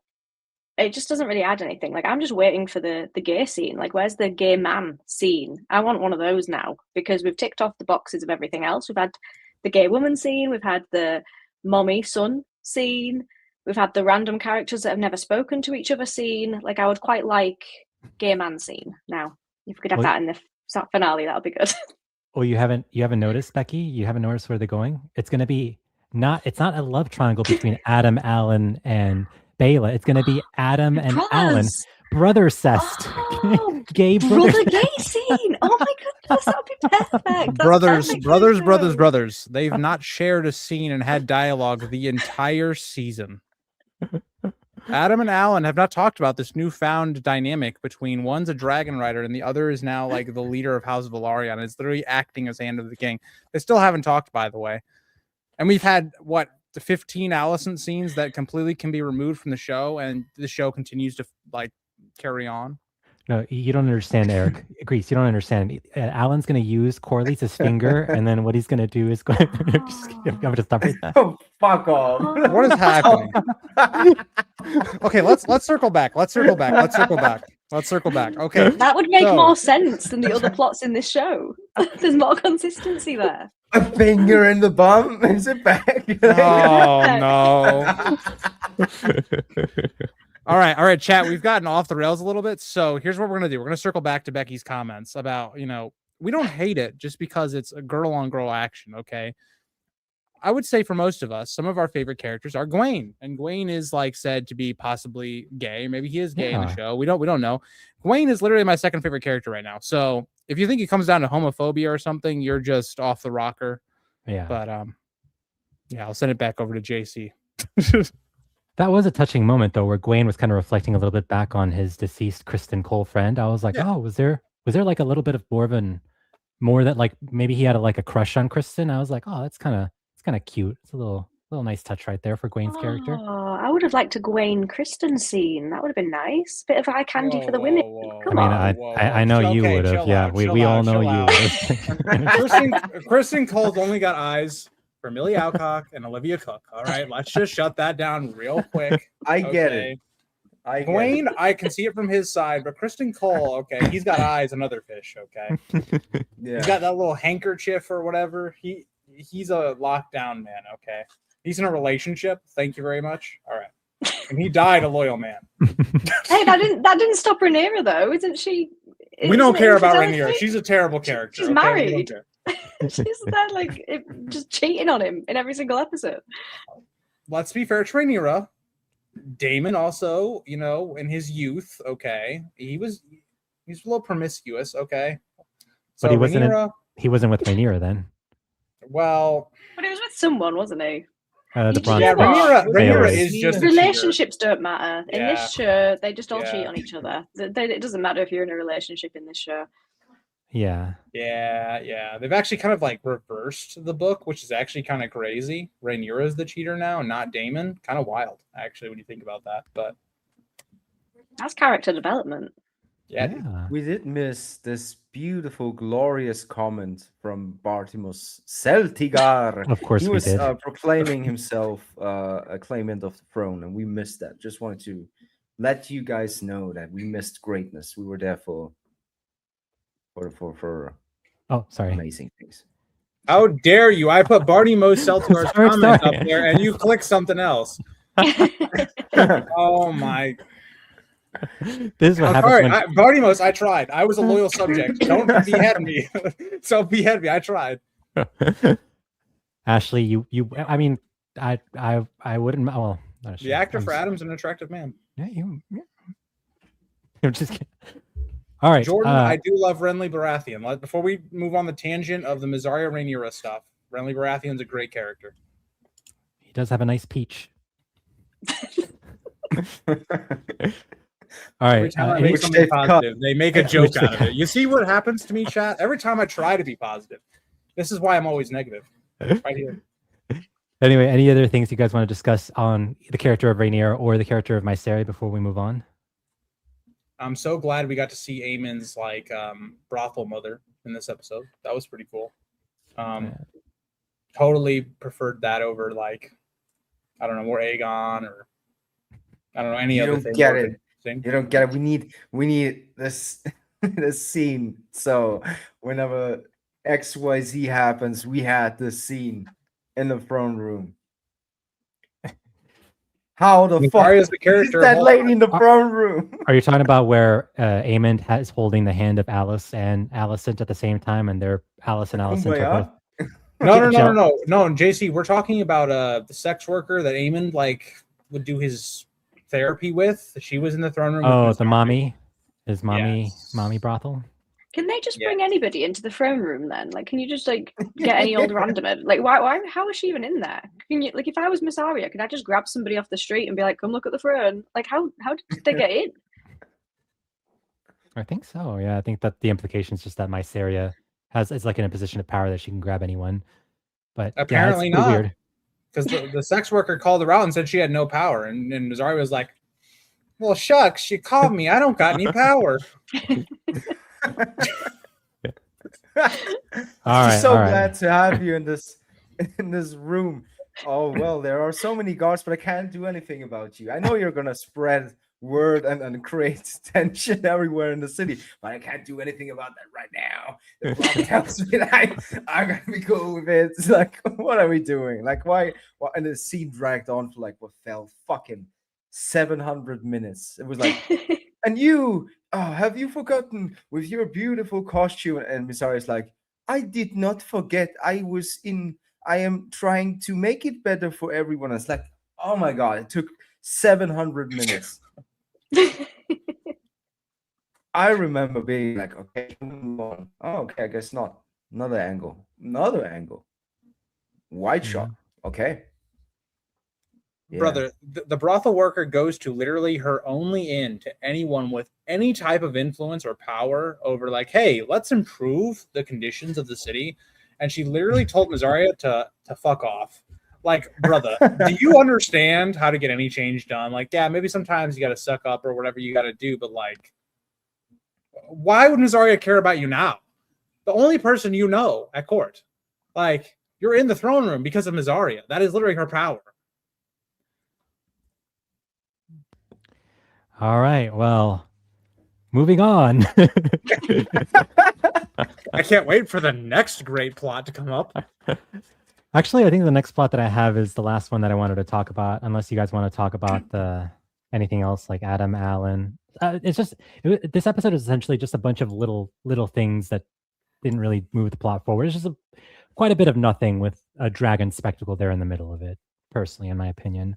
it just doesn't really add anything. Like I'm just waiting for the gay scene. Like where's the gay man scene? I want one of those now, because we've ticked off the boxes of everything else. We've had the gay woman scene, we've had the mommy son scene, we've had the random characters that have never spoken to each other scene. Like I would quite like gay man scene now. If we could have that in the finale, that would be good. Well, you haven't noticed, Becky? You haven't noticed where they're going? It's going to be it's not a love triangle between Adam, Alan, and Bela. It's going to be Adam and Alan. Brother cest. Oh, gay brother gay scene. Oh my goodness, that would be perfect. That's brothers. They've not shared a scene and had dialogue the entire season. Adam and Alan have not talked about this newfound dynamic between one's a dragon rider and the other is now like the leader of House Velaryon. It's literally acting as Hand of the King. They still haven't talked, by the way. And we've had the 15 Alicent scenes that completely can be removed from the show, and the show continues to like carry on. No, you don't understand, Eric. Grease, you don't understand. Alan's going to use Corlys' finger, and then what he's going to do is I'm going to stop right there. Oh, fuck off. What is happening? Okay, let's circle back. Let's circle back. Okay. That would make more sense than the other plots in this show. There's more consistency there. A finger in the bum? Is it back? Oh, no. All right, chat. We've gotten off the rails a little bit. So here's what we're going to do. We're going to circle back to Becky's comments about, we don't hate it just because it's a girl on girl action. Okay. I would say for most of us, some of our favorite characters are Gwaine, and Gwaine is like said to be possibly gay. Maybe he is gay in the show. We don't know. Gwaine is literally my second favorite character right now. So if you think it comes down to homophobia or something, you're just off the rocker. Yeah. But I'll send it back over to JC. That was a touching moment though, where Gwaine was kind of reflecting a little bit back on his deceased Kristen Cole friend. I was like, oh, was there like a little bit of more that like maybe he had a crush on Kristen? I was like, oh, it's kind of cute. It's a little nice touch right there for Gwaine's character. Oh, I would have liked a Gwaine Kristen scene. That would have been nice. Bit of eye candy for the women. Come on. I know you would have. Yeah, we all know you would have. Kristen Cole's only got eyes for Millie Alcock and Olivia Cook. All right, let's just shut that down real quick. I get it. Gwaine, I can see it from his side, but Kristen Cole, okay, he's got eyes and other fish, okay? Yeah. He's got that little handkerchief or whatever. He's a lockdown man, okay? He's in a relationship. Thank you very much. All right. And he died a loyal man. Hey, that didn't stop Rhaenyra though, isn't she? We don't care about Rhaenyra. She's a terrible character. She's married. She's there just cheating on him in every single episode. Let's be fair to Rhaenyra. Daemon also, in his youth, okay, he's a little promiscuous, okay. So but he wasn't with Rhaenyra then. Well, but he was with someone, wasn't he? Rhaenyra is just relationships don't matter in this show. They just all cheat on each other. It doesn't matter if you're in a relationship in this show. Yeah. They've actually kind of reversed the book, which is actually kind of crazy. Rhaenyra is the cheater now, and not Daemon. Kind of wild, actually, when you think about that. But that's character development. Yeah. We did miss this beautiful, glorious comment from Bartimos Celtigar. Of course, he was did. Proclaiming himself a claimant of the throne, and we missed that. Just wanted to let you guys know that we missed greatness. We were there for amazing things. How dare you? I put Bartimos Celtigar's comment up there, and you click something else. Oh my. This is what happens. Bartimos, I tried. I was a loyal subject. Don't behead me. So behead me. I tried. Ashley, you. I mean, I wouldn't. Well, the actor for Adam's an attractive man. Yeah, I'm just kidding. All right, Jordan. I do love Renly Baratheon. Before we move on the tangent of the Mysaria Rhaenyra stuff, Renly Baratheon's a great character. He does have a nice peach. All Every right. time I any- make Which something they've cut. positive, they make a joke Which they out of cut. it. You see what happens to me, chat? Every time I try to be positive. This is why I'm always negative. Right here. Anyway, any other things you guys want to discuss on the character of Rhaenyra or the character of Mysaria before we move on? I'm so glad we got to see Aemon's like brothel mother in this episode. That was pretty cool. Totally preferred that over like I don't know, more Aegon or I don't know any You other don't thing. get more it. interesting. You don't get it. We need this this scene. So whenever XYZ happens, we had this scene in the throne room. How the fuck Arya's the is character. that Hold lady on. in the throne room? Are you talking about where Aemond is holding the hand of Alice and Alicent at the same time, and Alice and Alicent are both? Kumbaya? No, JC, we're talking about the sex worker that Aemon like would do his therapy with. She was in the throne room. Oh, with the Mysaria. mommy, his Yes. mommy brothel. Can they just Yeah. bring anybody into the throne room then? Like, can you just like get any old randomer? Like, why? How is she even in there? Can you like, if I was Miss Arya, could I just grab somebody off the street and be like, "Come look at the throne"? Like, how did they get in? I think so. Yeah, I think that the implication is just that Mysaria is like in a position of power that she can grab anyone. But Apparently yeah, it's pretty not. weird. Because the sex worker called her out and said she had no power, and Mysaria was like, "Well, shucks, she called me. I don't got any power." All She's so right. glad to have you in this room. Oh well, there are so many guards, but I can't do anything about you. I know you're gonna spread word and create tension everywhere in the city, but I can't do anything about that right now. The plot tells me that I'm gonna be cool with it. It's like, what are we doing? Like, why? And the scene dragged on for like what felt fucking 700 minutes. It was like, and you, have you forgotten with your beautiful costume? And Mysaria like, I did not forget. I am trying to make it better for everyone. It's like, oh my god, it took 700 minutes. I remember being like, okay, move on. Oh, okay, I guess not. Another angle. Wide shot. Okay. Yeah. Brother, the brothel worker goes to literally her only in to anyone with any type of influence or power over like, hey, let's improve the conditions of the city. And she literally told Mysaria to fuck off. Like, brother, do you understand how to get any change done? Like, yeah, maybe sometimes you got to suck up or whatever you got to do, but like, why would Mysaria care about you now? The only person you know at court. Like, you're in the throne room because of Mysaria. That is literally her power. All right. Well, moving on. I can't wait for the next great plot to come up. Actually, I think the next plot that I have is the last one that I wanted to talk about. Unless you guys want to talk about anything else, like Adam Allen. This episode is essentially just a bunch of little things that didn't really move the plot forward. It's just quite a bit of nothing with a dragon spectacle there in the middle of it, personally, in my opinion.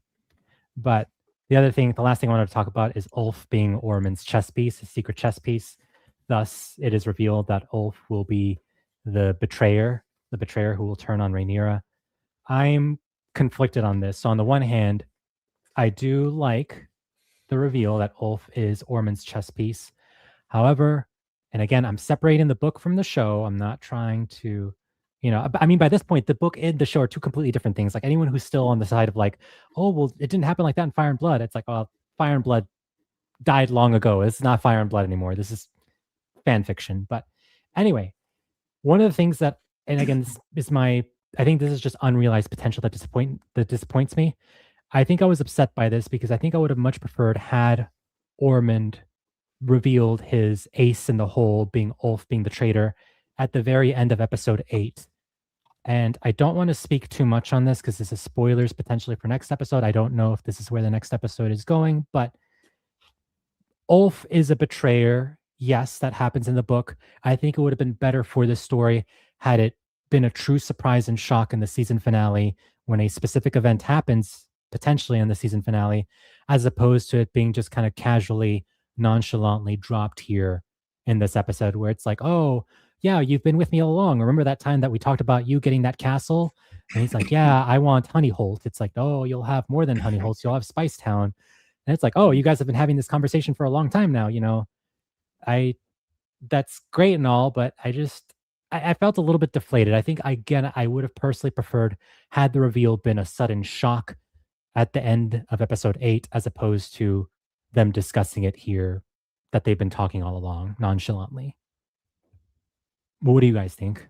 But the last thing I wanted to talk about is Ulf being Ormond's chess piece, his secret chess piece. Thus, it is revealed that Ulf will be the betrayer who will turn on Rhaenyra. I'm conflicted on this. So on the one hand, I do like the reveal that Ulf is Ormond's chess piece. However, and again, I'm separating the book from the show. I'm not trying to, I mean, by this point, the book and the show are two completely different things. Like anyone who's still on the side of like, oh, well, it didn't happen like that in Fire and Blood. It's like, well, Fire and Blood died long ago. It's not Fire and Blood anymore. This is fan fiction. But anyway, one of the things that, and again, this is I think this is just unrealized potential that disappoints me. I think I was upset by this because I think I would have much preferred had Ormond revealed his ace in the hole, being Ulf, being the traitor, at the very end of episode 8. And I don't want to speak too much on this because this is spoilers potentially for next episode. I don't know if this is where the next episode is going, but Ulf is a betrayer. Yes, that happens in the book. I think it would have been better for this story had it been a true surprise and shock in the season finale when a specific event happens, potentially in the season finale, as opposed to it being just kind of casually, nonchalantly dropped here in this episode where it's like, oh, yeah, you've been with me all along. Remember that time that we talked about you getting that castle? And he's like, yeah, I want Honeyholt. It's like, oh, you'll have more than Honeyholt. You'll have Spicetown. And it's like, oh, you guys have been having this conversation for a long time now. That's great and all, but I felt a little bit deflated. I think again, I would have personally preferred had the reveal been a sudden shock at the end of episode 8, as opposed to them discussing it here that they've been talking all along nonchalantly. What do you guys think?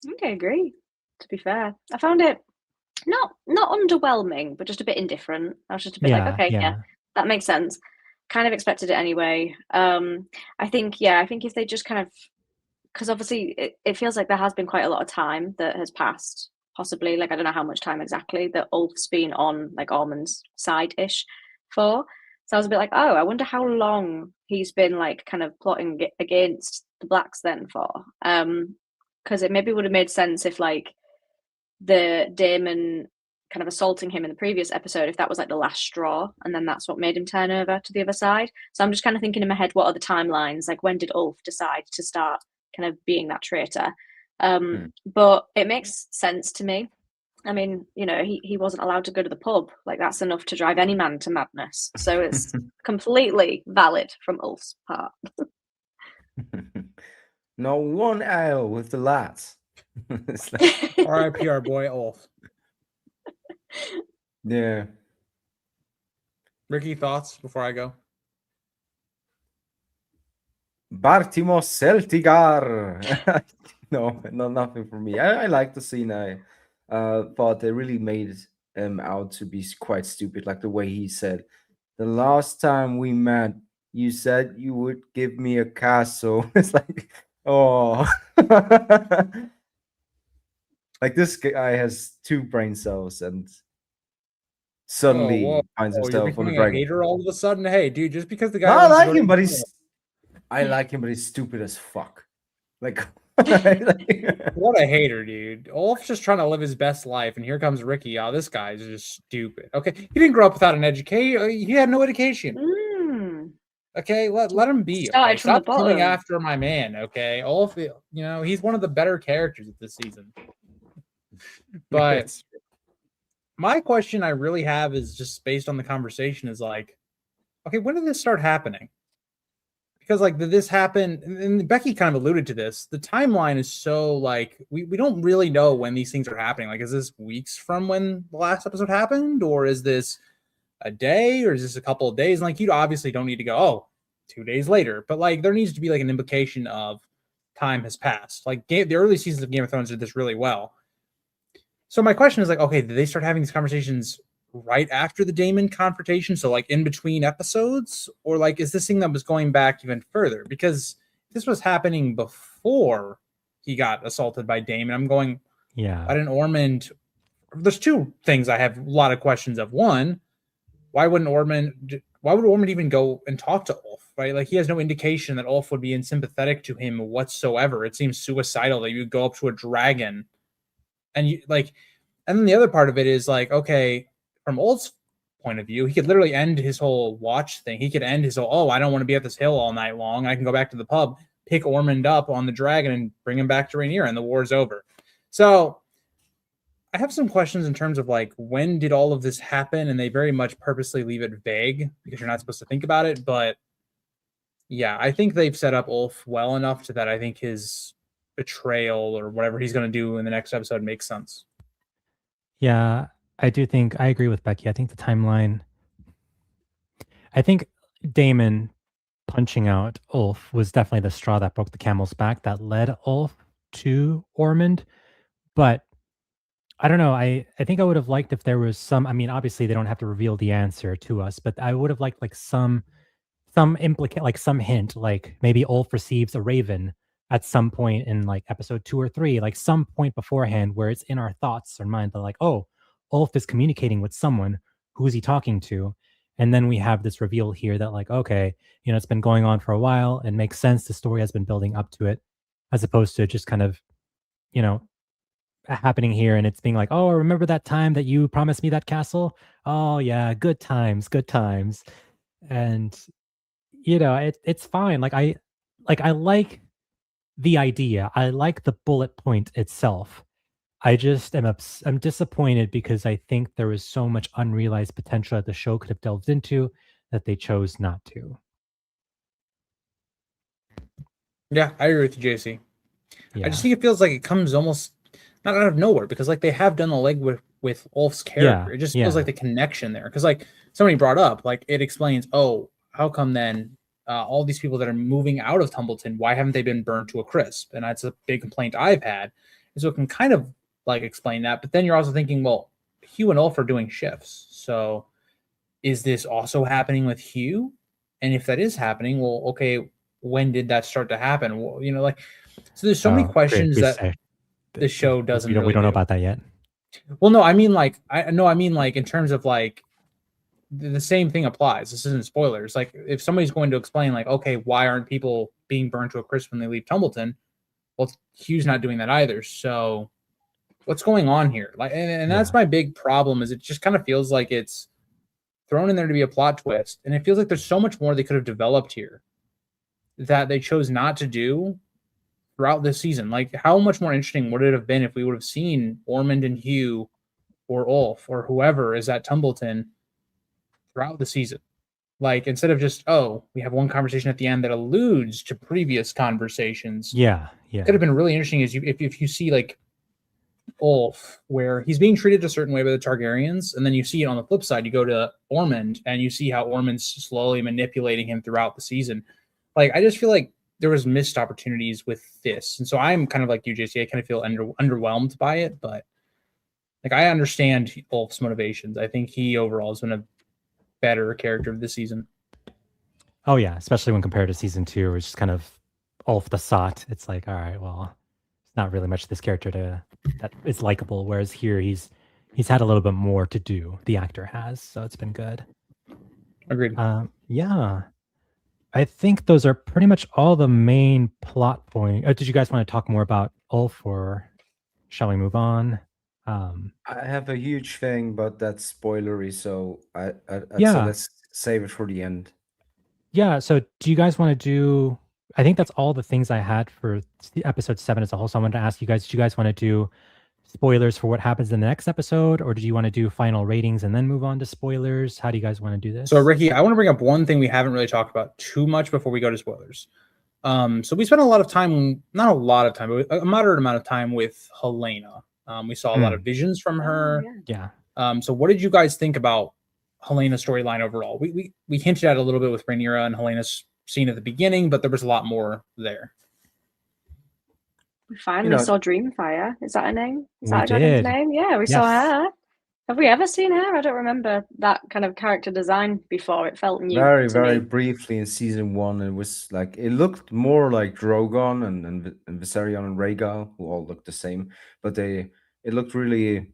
I think I agree. To be fair, I found it not underwhelming, but just a bit indifferent. I was just a bit like, okay, yeah, that makes sense. Kind of expected it anyway. I think if they just kind of, because obviously it feels like there has been quite a lot of time that has passed. Possibly, like I don't know how much time exactly that Ulf's been on like Ormond's side-ish for. So I was a bit like, oh, I wonder how long he's been like kind of plotting against the Blacks then for. Because it maybe would have made sense if like the Daemon kind of assaulting him in the previous episode, if that was like the last straw, and then that's what made him turn over to the other side. So I'm just kind of thinking in my head, what are the timelines? Like when did Ulf decide to start kind of being that traitor? But it makes sense to me. I mean, he wasn't allowed to go to the pub. Like that's enough to drive any man to madness. So it's completely valid from Ulf's part. No one ale with the lads. R.I.P. our boy Ulf. Yeah. Ricky, thoughts before I go? Bartimos Celtigar. No, nothing for me. I like the scene. I thought they really made him out to be quite stupid, like the way he said, "The last time we met, you said you would give me a castle." It's like, oh, like this guy has 2 brain cells and suddenly finds you're himself on the becoming a dragon. hater all of a sudden. Hey, dude, just because the guy I wants to like go to him, but the I like him, but he's stupid as fuck. Like, what a hater, dude. Ulf's just trying to live his best life, and here comes Ricky. Oh, this guy's just stupid. Okay, he didn't grow up without an education. He had no education. Okay, let him be. Started Okay? from the Stop coming bottom. after my man. Okay, Ulf, he's one of the better characters of this season. But my question I really have is just based on the conversation is like, okay, when did this start happening? Because like, did this happen? And Becky kind of alluded to this. The timeline is so like, we don't really know when these things are happening. Like, is this weeks from when the last episode happened? Or is this a day? Or is this a couple of days? And like, you obviously don't need to go, oh, 2 days later. But like, there needs to be like an implication of time has passed. Like the early seasons of Game of Thrones did this really well. So my question is like, okay, did they start having these conversations right after the Daemon confrontation? So like in between episodes? Or like, is this thing that was going back even further? Because this was happening before he got assaulted by Daemon. I'm going, yeah. Why didn't Ormond... There's 2 things I have a lot of questions of. One, why would Ormond even go and talk to Ulf, right? Like he has no indication that Ulf would be sympathetic to him whatsoever. It seems suicidal that you would go up to a dragon and you like, and then the other part of it is like, okay, from Ulf's point of view, he could literally end his whole watch thing. He could end his whole, oh, I don't want to be at this hill all night long. I can go back to the pub, pick Ormond up on the dragon and bring him back to Rhaenyra and the war's over. So I have some questions in terms of like, when did all of this happen? And they very much purposely leave it vague because you're not supposed to think about it. But yeah, I think they've set up Ulf well enough to that I think his betrayal or whatever he's going to do in the next episode makes sense. Yeah, I agree with Becky. I think the timeline, I think Daemon punching out Ulf was definitely the straw that broke the camel's back that led Ulf to Ormond. But I don't know. I think I would have liked if there was some, I mean, obviously they don't have to reveal the answer to us, but I would have liked like some implicate, like some hint, like maybe Ulf receives a raven at some point in like episode 2 or 3, like some point beforehand where it's in our thoughts or mind that like, oh, Ulf is communicating with someone. Who is he talking to? And then we have this reveal here that like, okay, it's been going on for a while and makes sense. The story has been building up to it, as opposed to just kind of, happening here and it's being like, oh, remember that time that you promised me that castle? Oh yeah, good times. And it's fine. I like the idea. I like the bullet point itself. I'm disappointed because I think there was so much unrealized potential that the show could have delved into that they chose not to. Yeah, I agree with you, JC. I Yeah. just think it feels like it comes almost not out of nowhere because like they have done a leg with Ulf's character. Yeah, It just yeah. feels like the connection there because like somebody brought up like it explains. Oh, how come then all these people that are moving out of Tumbleton, why haven't they been burned to a crisp? And that's a big complaint I've had. And so it can kind of like explain that. But then you're also thinking, well, Hugh and Ulf are doing shifts, so is this also happening with Hugh? And if that is happening, well, okay, when did that start to happen? Well, you know, like so there's so many Great. questions that the show doesn't we don't really know do. about that yet. Well, no, I mean like I mean like in terms of like the same thing applies. This isn't spoilers. Like if somebody's going to explain like, okay, why aren't people being burned to a crisp when they leave Tumbleton? Well, Hugh's not doing that either. So what's going on here? Like and that's my big problem is it just kind of feels like it's thrown in there to be a plot twist. And it feels like there's so much more they could have developed here that they chose not to do throughout this season. Like, how much more interesting would it have been if we would have seen Ormond and Hugh or Ulf or whoever is at Tumbleton throughout the season? Like, instead of just, oh, we have one conversation at the end that alludes to previous conversations. Yeah. It could have been really interesting if you see, like, Ulf, where he's being treated a certain way by the Targaryens, and then you see it on the flip side. You go to Ormond, and you see how Ormond's slowly manipulating him throughout the season. Like, I just feel like there was missed opportunities with this, and so I'm kind of like you, JC. I kind of feel underwhelmed by it, but like I understand Ulf's motivations. I think he overall has been a better character of this season. Oh yeah, especially when compared to season 2, which is kind of Ulf the Sot. It's like, all right, well, it's not really much this character that is likable. Whereas here, he's had a little bit more to do. The actor has, so it's been good. Agreed. Yeah, I think those are pretty much all the main plot points. Did you guys want to talk more about Ulf, or shall we move on? I have a huge thing, but that's spoilery, so I'd Yeah. say let's save it for the end. Yeah, so do you guys want to do... I think that's all the things I had for episode 7 as a whole. So I wanted to ask you guys, do you guys want to do spoilers for what happens in the next episode, or did you want to do final ratings and then move on to spoilers? How do you guys want to do this? So, Ricky, I want to bring up one thing we haven't really talked about too much before we go to spoilers. So we spent a lot of time, not a lot of time, but a moderate amount of time with Helena. We saw a lot of visions from her. Yeah. So what did you guys think about Helena's storyline overall? We hinted at a little bit with Rhaenyra and Helena's scene at the beginning, but there was a lot more there. We finally saw Dreamfire. Is that her name? Is that We a dragon's did. name? Yeah, we saw her. Have we ever seen her? I don't remember that kind of character design before. It felt new. Very, to very me. briefly in season 1. It was like it looked more like Drogon and Viserion and Rhaegal, who all looked the same, but it looked really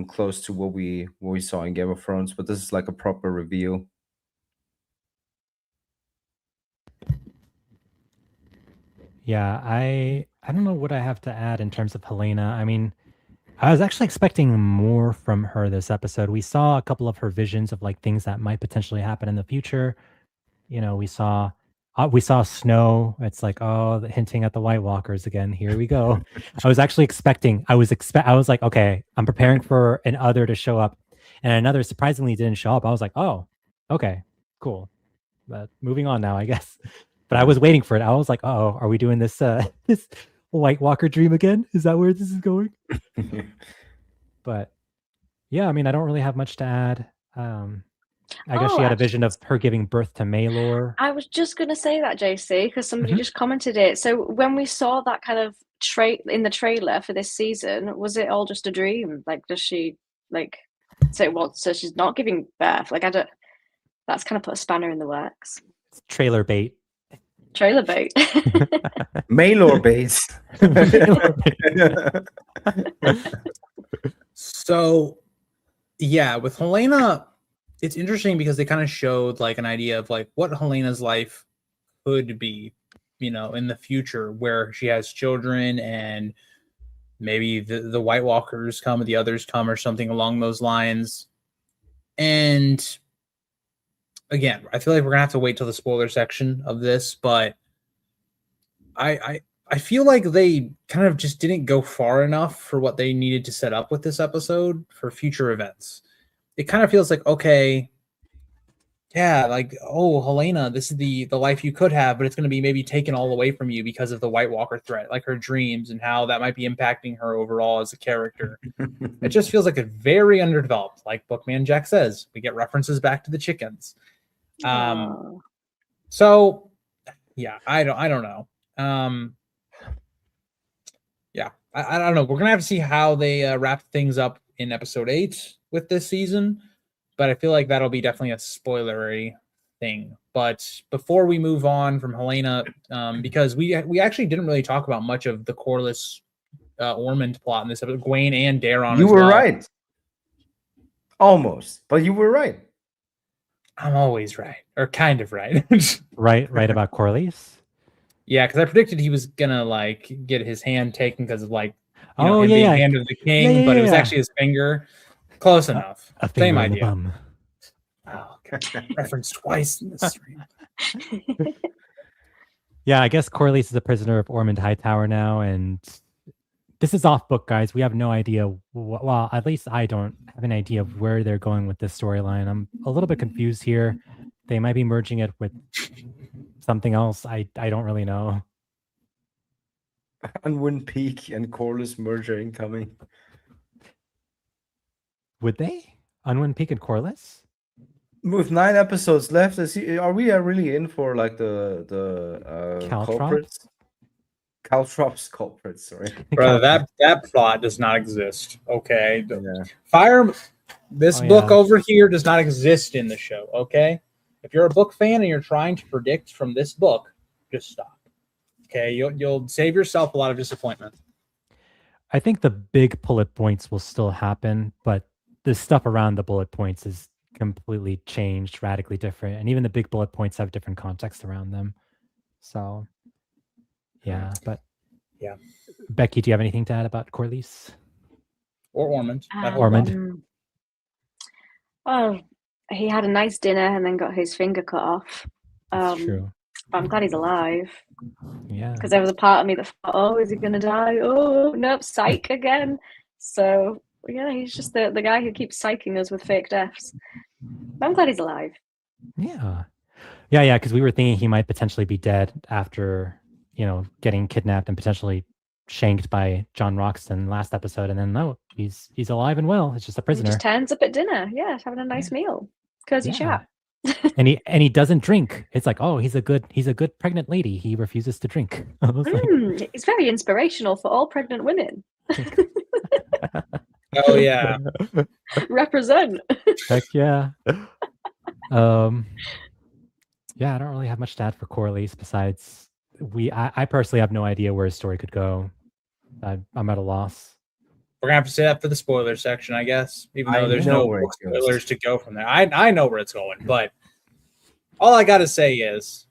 close to what we saw in Game of Thrones. But this is like a proper reveal. Yeah, I don't know what I have to add in terms of Helena. I mean, I was actually expecting more from her this episode. We saw a couple of her visions of like things that might potentially happen in the future. You know, we saw snow. It's like, oh, hinting at the White Walkers again. Here we go. I was actually expecting. I was like, okay, I'm preparing for an other to show up, and another surprisingly didn't show up. I was like, oh, okay, cool. But moving on now, I guess. But I was waiting for it. I was like, oh, are we doing this this White Walker dream again? Is that where this is going? But yeah, I mean, I don't really have much to add. I guess she had a vision of her giving birth to Maelor. I was just going to say that, JC, because somebody just commented it. So when we saw that kind of in the trailer for this season, was it all just a dream? Like, does she say what? So she's not giving birth? Like, I don't. That's kind of put a spanner in the works. It's trailer bait. Trailer bait. Maelor bait. So, yeah, with Helena, it's interesting because they kind of showed like an idea of like what Helena's life could be, you know, in the future, where she has children and maybe the White Walkers come or the others come or something along those lines. And again, I feel like we're gonna have to wait till the spoiler section of this, but I I feel like they kind of just didn't go far enough for what they needed to set up with this episode for future events. It kind of feels like, okay, yeah, like, oh, Helena, this is the life you could have, but it's going to be maybe taken all away from you because of the White Walker threat, like her dreams and how that might be impacting her overall as a character. It just feels like a very underdeveloped, like Bookman Jack says. We get references back to the chickens. Oh. So yeah, I don't know. Yeah, I don't know. We're gonna have to see how they wrap things up in episode 8 with this season, but I feel like that'll be definitely a spoilery thing. But before we move on from Helena, because we actually didn't really talk about much of the Corlys Ormond plot in this episode, Gwaine and Daron. You as were well. right. Almost, but you were right. I'm always right, or kind of right. Right about Corlys. Yeah, because I predicted he was gonna like get his hand taken because of like Oh, him yeah, being yeah. hand of the king, Yeah, but it was yeah. actually his finger. Close enough. A Same finger in the idea. bum. Oh, referenced twice in this stream. Yeah, I guess Corlys is a prisoner of Ormond Hightower now, and this is off book, guys. We have no idea. Well, at least I don't have an idea of where they're going with this storyline. I'm a little bit confused here. They might be merging it with something else. I don't really know. Unwind Peak and Corlys merger incoming. Would they? Unwind Peak and Corlys? With 9 episodes left, are we really in for like the Caltrops? culprits? Caltrops culprits, sorry. Brother, that plot does not exist. Okay, Yeah. Fire. This Oh, book yeah. over here does not exist in the show. Okay, if you're a book fan and you're trying to predict from this book, just stop. Okay, you'll save yourself a lot of disappointment. I think the big bullet points will still happen, but the stuff around the bullet points is completely changed, radically different. And even the big bullet points have different context around them. So, yeah. But Yeah. Becky, do you have anything to add about Corlys? Or Ormond. That whole Ormond. lot. Well, he had a nice dinner and then got his finger cut off. That's true. But I'm glad he's alive Yeah. because there was a part of me that thought, oh, is he going to die? Oh, nope, psych again. So, yeah, he's just the guy who keeps psyching us with fake deaths. But I'm glad he's alive. Yeah. Yeah, because we were thinking he might potentially be dead after, getting kidnapped and potentially shanked by John Roxton last episode. And then no, he's alive and well. It's just a He prisoner. just turns up at dinner. Yeah, having a nice meal. Cozy chat. and he doesn't drink. It's like, oh, he's a good pregnant lady. He refuses to drink. I was like, It's very inspirational for all pregnant women. Oh yeah. Represent. heck yeah. Yeah, I don't really have much to add for Corlys besides I personally have no idea where his story could go. I'm at a loss. We're gonna have to say that for the spoiler section, I guess. Even though I there's know no where it goes. spoilers to go from there. I know where it's going, but all I gotta say is,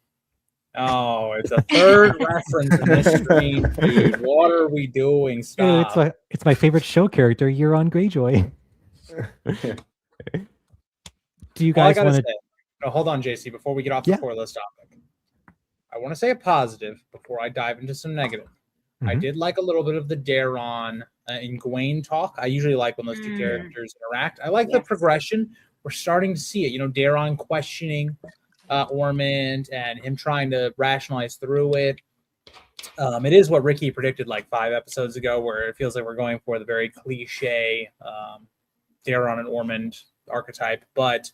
oh, it's a third reference in this stream, dude. What are we doing? Stop. It's my favorite show character, Euron Greyjoy. Do you All I guys gotta want to? say, no, hold on, JC, before we get off the Yeah. Corlys topic. I want to say a positive before I dive into some negative. I Mhm. did like a little bit of the Daron and Gwaine talk. I usually like when those two characters interact. I like the Yes. progression. We're starting to see it. Daron questioning Ormond and him trying to rationalize through it. It is what Ricky predicted like 5 episodes ago, where it feels like we're going for the very cliche Daron and Ormond archetype. But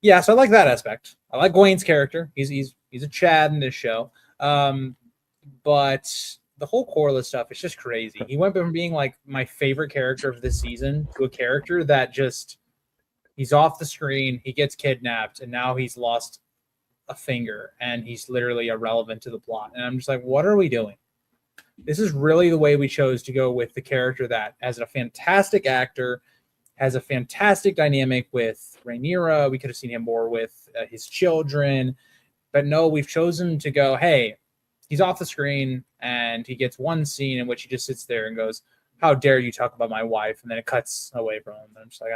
yeah, so I like that aspect. I like Gwaine's character. He's a Chad in this show. But the whole Corlys stuff is just crazy. He went from being like my favorite character of this season to a character that just he's off the screen, he gets kidnapped, and now he's lost a finger and he's literally irrelevant to the plot. And I'm just like, what are we doing? This is really the way we chose to go with the character that has a fantastic actor, has a fantastic dynamic with Rhaenyra. We could have seen him more with his children. But no, we've chosen to go, hey, he's off the screen and he gets one scene in which he just sits there and goes, how dare you talk about my wife? And then it cuts away from him. And I'm just like,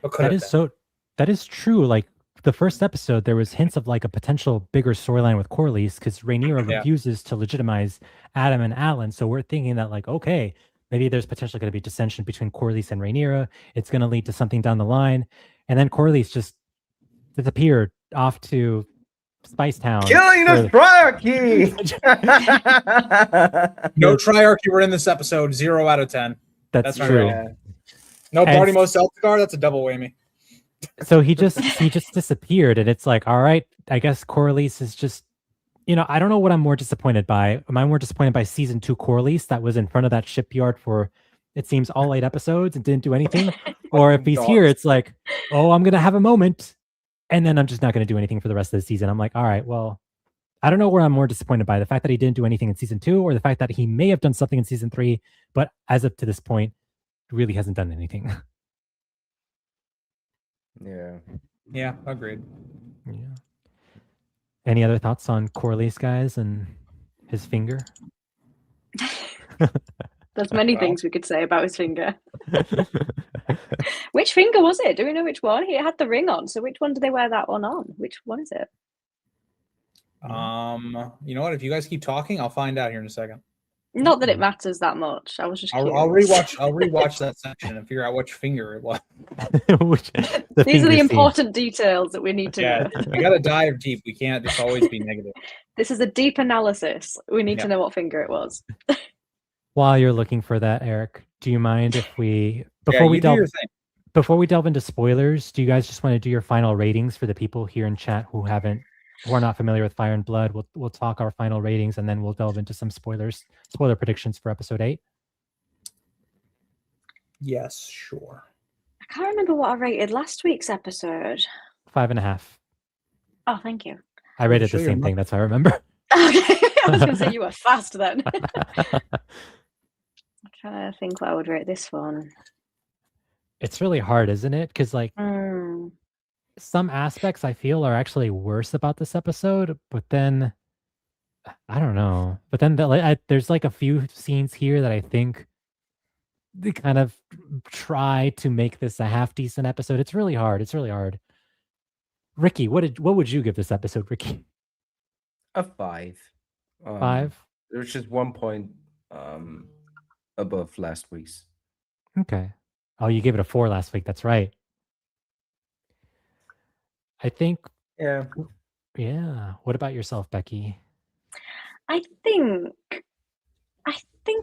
what could That have is been? that is true. Like the first episode, there was hints of like a potential bigger storyline with Corlys because Rhaenyra Yeah. refuses to legitimize Adam and Alan. So we're thinking that like, okay, maybe there's potentially going to be dissension between Corlys and Rhaenyra. It's going to lead to something down the line. And then Corlys just disappeared off to Spice Town. Killing the triarchy. No triarchy were in this episode. 0 out of 10. That's That's true. Yeah. No And- Party Most Celtigar. That's a double whammy. So he just disappeared, and it's like, all right, I guess Corlys is just, I don't know what I'm more disappointed by. Am I more disappointed by season 2 Corlys that was in front of that shipyard for, it seems, all 8 episodes and didn't do anything, or if he's here, it's like, oh, I'm gonna have a moment, and then I'm just not gonna do anything for the rest of the season. I'm like, all right, well, I don't know where I'm more disappointed by, the fact that he didn't do anything in season 2, or the fact that he may have done something in season 3, but as up to this point, really hasn't done anything. Yeah. Yeah, agreed. Yeah. Any other thoughts on Corlys, guys, and his finger? There's many things we could say about his finger. Which finger was it? Do we know which one? He had the ring on, so which one do they wear that one on? Which one is it? You know what? If you guys keep talking, I'll find out here in a second. Not that it matters that much. I was just I'll curious. rewatch that section and figure out which finger it was. Which, These are finger the scene. important details that we need to Yeah, know. we gotta dive deep. We can't just always be negative. This is a deep analysis. We need Yeah. to know what finger it was. While you're looking for that, Eric, do you mind if we Yeah, you do your thing. before we delve into spoilers, do you guys just want to do your final ratings for the people here in chat who are not familiar with Fire and Blood? We'll talk our final ratings and then we'll delve into some spoiler predictions for episode 8. Yes, sure. I can't remember what I rated last week's episode. 5.5. Oh, thank you. I rated Show the your same thing. That's how I remember. Okay. I was going to say you were fast then. I'm trying to think what I would rate this one. It's really hard, isn't it? Because like some aspects I feel are actually worse about this episode, but then I don't know. But then there's like a few scenes here that I think they kind of try to make this a half decent episode. It's really hard. It's really hard. Ricky, what would you give this episode, Ricky? A 5. 5? There's just 1 point above last week's. Okay. Oh, you gave it a 4 last week. That's right. I think. Yeah. What about yourself, Becky? I think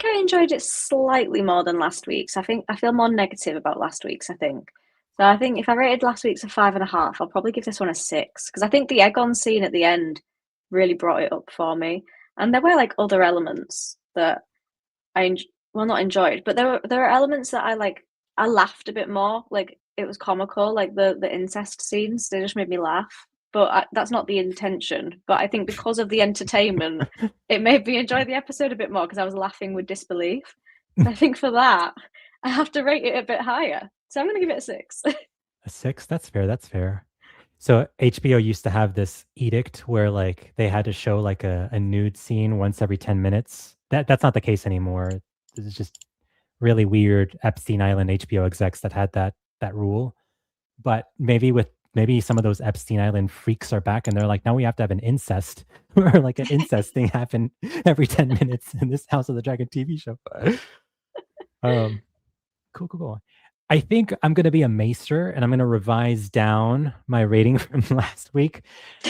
I enjoyed it slightly more than last week's. I feel more negative about last week's, I think. So I think if I rated last week's a 5.5, I'll probably give this one a 6. Because I think the Egon scene at the end really brought it up for me. And there were like other elements that not enjoyed, but there are elements that I laughed a bit more. Like it was comical, like the incest scenes, they just made me laugh. But that's not the intention. But I think because of the entertainment, it made me enjoy the episode a bit more because I was laughing with disbelief. I think for that, I have to rate it a bit higher. So I'm going to give it a 6. A 6? That's fair. That's fair. So HBO used to have this edict where like they had to show like a nude scene once every 10 minutes. That's not the case anymore. It's just really weird Epstein Island HBO execs that had that rule. But maybe some of those Epstein Island freaks are back and they're like, now we have to have an incest or like an incest thing happen every 10 minutes in this House of the Dragon TV show. Cool. I think I'm going to be a maester and I'm going to revise down my rating from last week.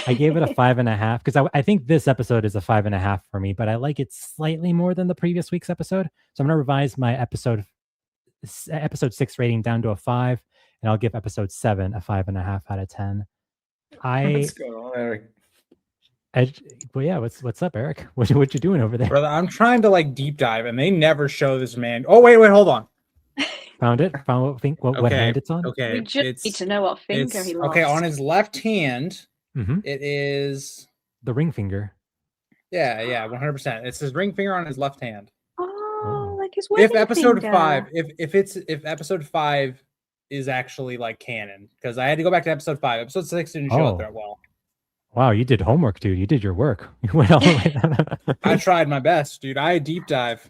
I gave it a 5.5 because I think this episode is a 5.5 for me, but I like it slightly more than the previous week's episode. So I'm going to revise my episode 6 rating down to a 5, and I'll give episode 7 a 5.5 out of 10. What's going on, Eric? Well, yeah, what's up, Eric? What you doing over there? Brother, I'm trying to like deep dive and they never show this man. Oh, wait, hold on. Found what hand it's on? Okay. We just need to know what finger he lost. Okay, on his left hand, Mhm. it is The ring finger. yeah, 100%. It's his ring finger on his left hand. Oh, like his If wedding episode finger. 5, if episode 5 is actually like canon, because I had to go back to episode 5. Episode 6 didn't show it that well. Wow, you did homework, dude. You did your work. You went all the way. I tried my best, dude. I deep dive.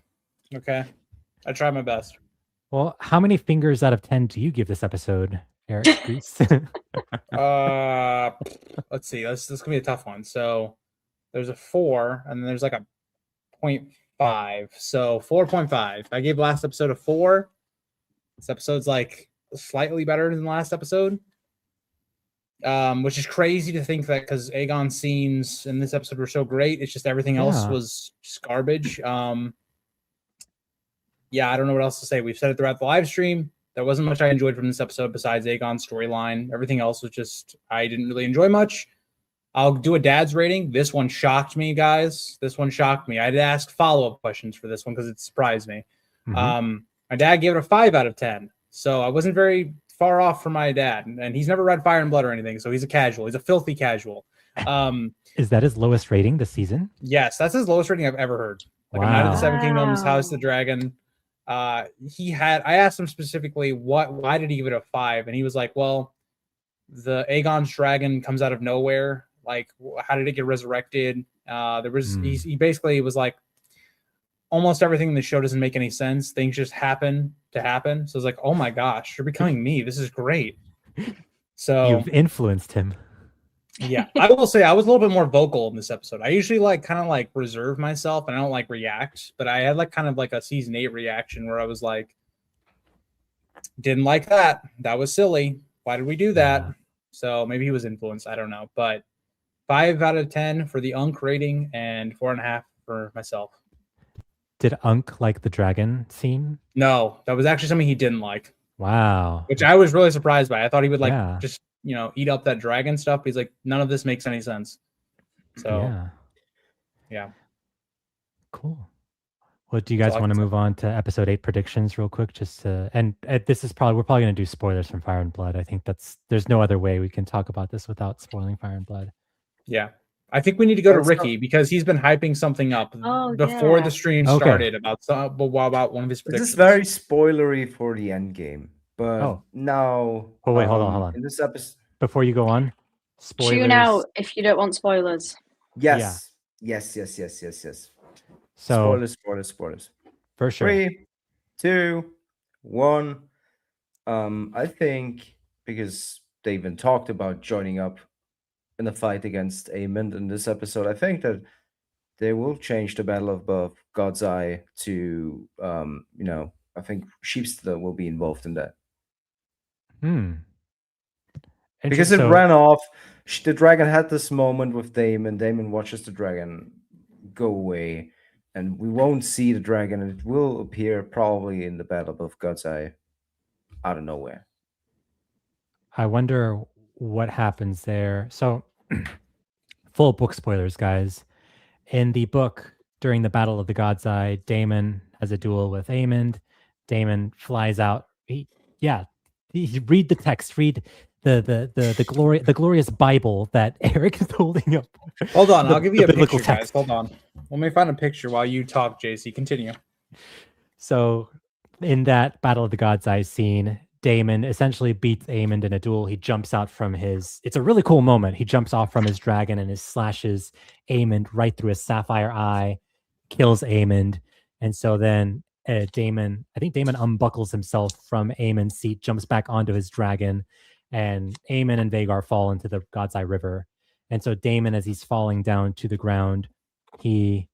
Okay, I tried my best. Well, how many fingers out of 10 do you give this episode, Eric Grease. Let's see. This is gonna be a tough one. So there's a 4, and then there's like a 0.5. So 4.5. I gave last episode a 4. This episode's like slightly better than last episode. Which is crazy to think that because Aegon's scenes in this episode were so great, it's just everything else Yeah. was just garbage. Yeah, I don't know what else to say. We've said it throughout the live stream. There wasn't much I enjoyed from this episode besides Aegon's storyline. Everything else was just I didn't really enjoy much. I'll do a dad's rating. This one shocked me, guys. This one shocked me. I had to ask follow-up questions for this one because it surprised me. Mhm. My dad gave it a 5 out of 10. So I wasn't very far off from my dad. And he's never read Fire and Blood or anything. So he's a casual. He's a filthy casual. Is that his lowest rating this season? Yes, that's his lowest rating I've ever heard. Like Night of the Wow. Seven Kingdoms, House of the Wow. Dragon. I asked him specifically why did he give it a 5? And he was like, well, the Aegon's dragon comes out of nowhere. Like, how did it get resurrected? There was he basically was like, almost everything in the show doesn't make any sense. Things just happen to happen. So it's like, oh my gosh, you're becoming me. This is great. So You've influenced him. yeah, I will say I was a little bit more vocal in this episode. I usually kind of reserve myself and I don't react, but I had kind of a season 8 reaction where I was like, didn't like that. That was silly. Why did we do that? Yeah. So maybe he was influenced. I don't know, but 5 out of 10 for the Unk rating and 4.5 for myself. Did Unk like the dragon scene? No, that was actually something he didn't like, Wow. which I was really surprised by. I thought he would Yeah. just eat up that dragon stuff. He's like, none of this makes any sense. So yeah. Cool. Well, do you guys all I want to can say. move on to episode 8 predictions real quick? Just to, and this is we're probably going to do spoilers from Fire and Blood. I think there's no other way we can talk about this without spoiling Fire and Blood. Yeah. I think we need to go to Let's go. Ricky because he's been hyping something up Oh, before yeah. the stream Okay. started about one of his This predictions. is very spoilery for the end game, but Oh. now. Oh, wait, hold on. In this episode, Before you go on, spoilers. Tune out if you don't want spoilers. yes. So Spoilers. for sure. 3, 2, 1. I think because they even talked about joining up in the fight against Aemond in this episode, I think that they will change the Battle of God's Eye to, I think Sheepstealer will be involved in that. Because it So- ran off. The dragon had this moment with Daemon. Daemon watches the dragon go away, and we won't see the dragon. And it will appear probably in the Battle of God's Eye out of nowhere. I wonder what happens there. So, full book spoilers, guys. In the book, during the Battle of the God's Eye, Daemon has a duel with Aemond. Daemon flies out. He read the text. Read the glorious Bible that Eric is holding up. Hold on, the- I'll give you the a biblical picture, guys. text. Hold on. Let me find a picture while you talk, JC. Continue. So, in that Battle of the God's Eye scene, Daemon essentially beats Aemond in a duel. He jumps out from it's a really cool moment. He jumps off from his dragon and slashes Aemond right through his sapphire eye, kills Aemond. And so then Daemon unbuckles himself from Aemond's seat, jumps back onto his dragon, and Aemon and Vhagar fall into the God's Eye River. And so Daemon, as he's falling down to the ground, is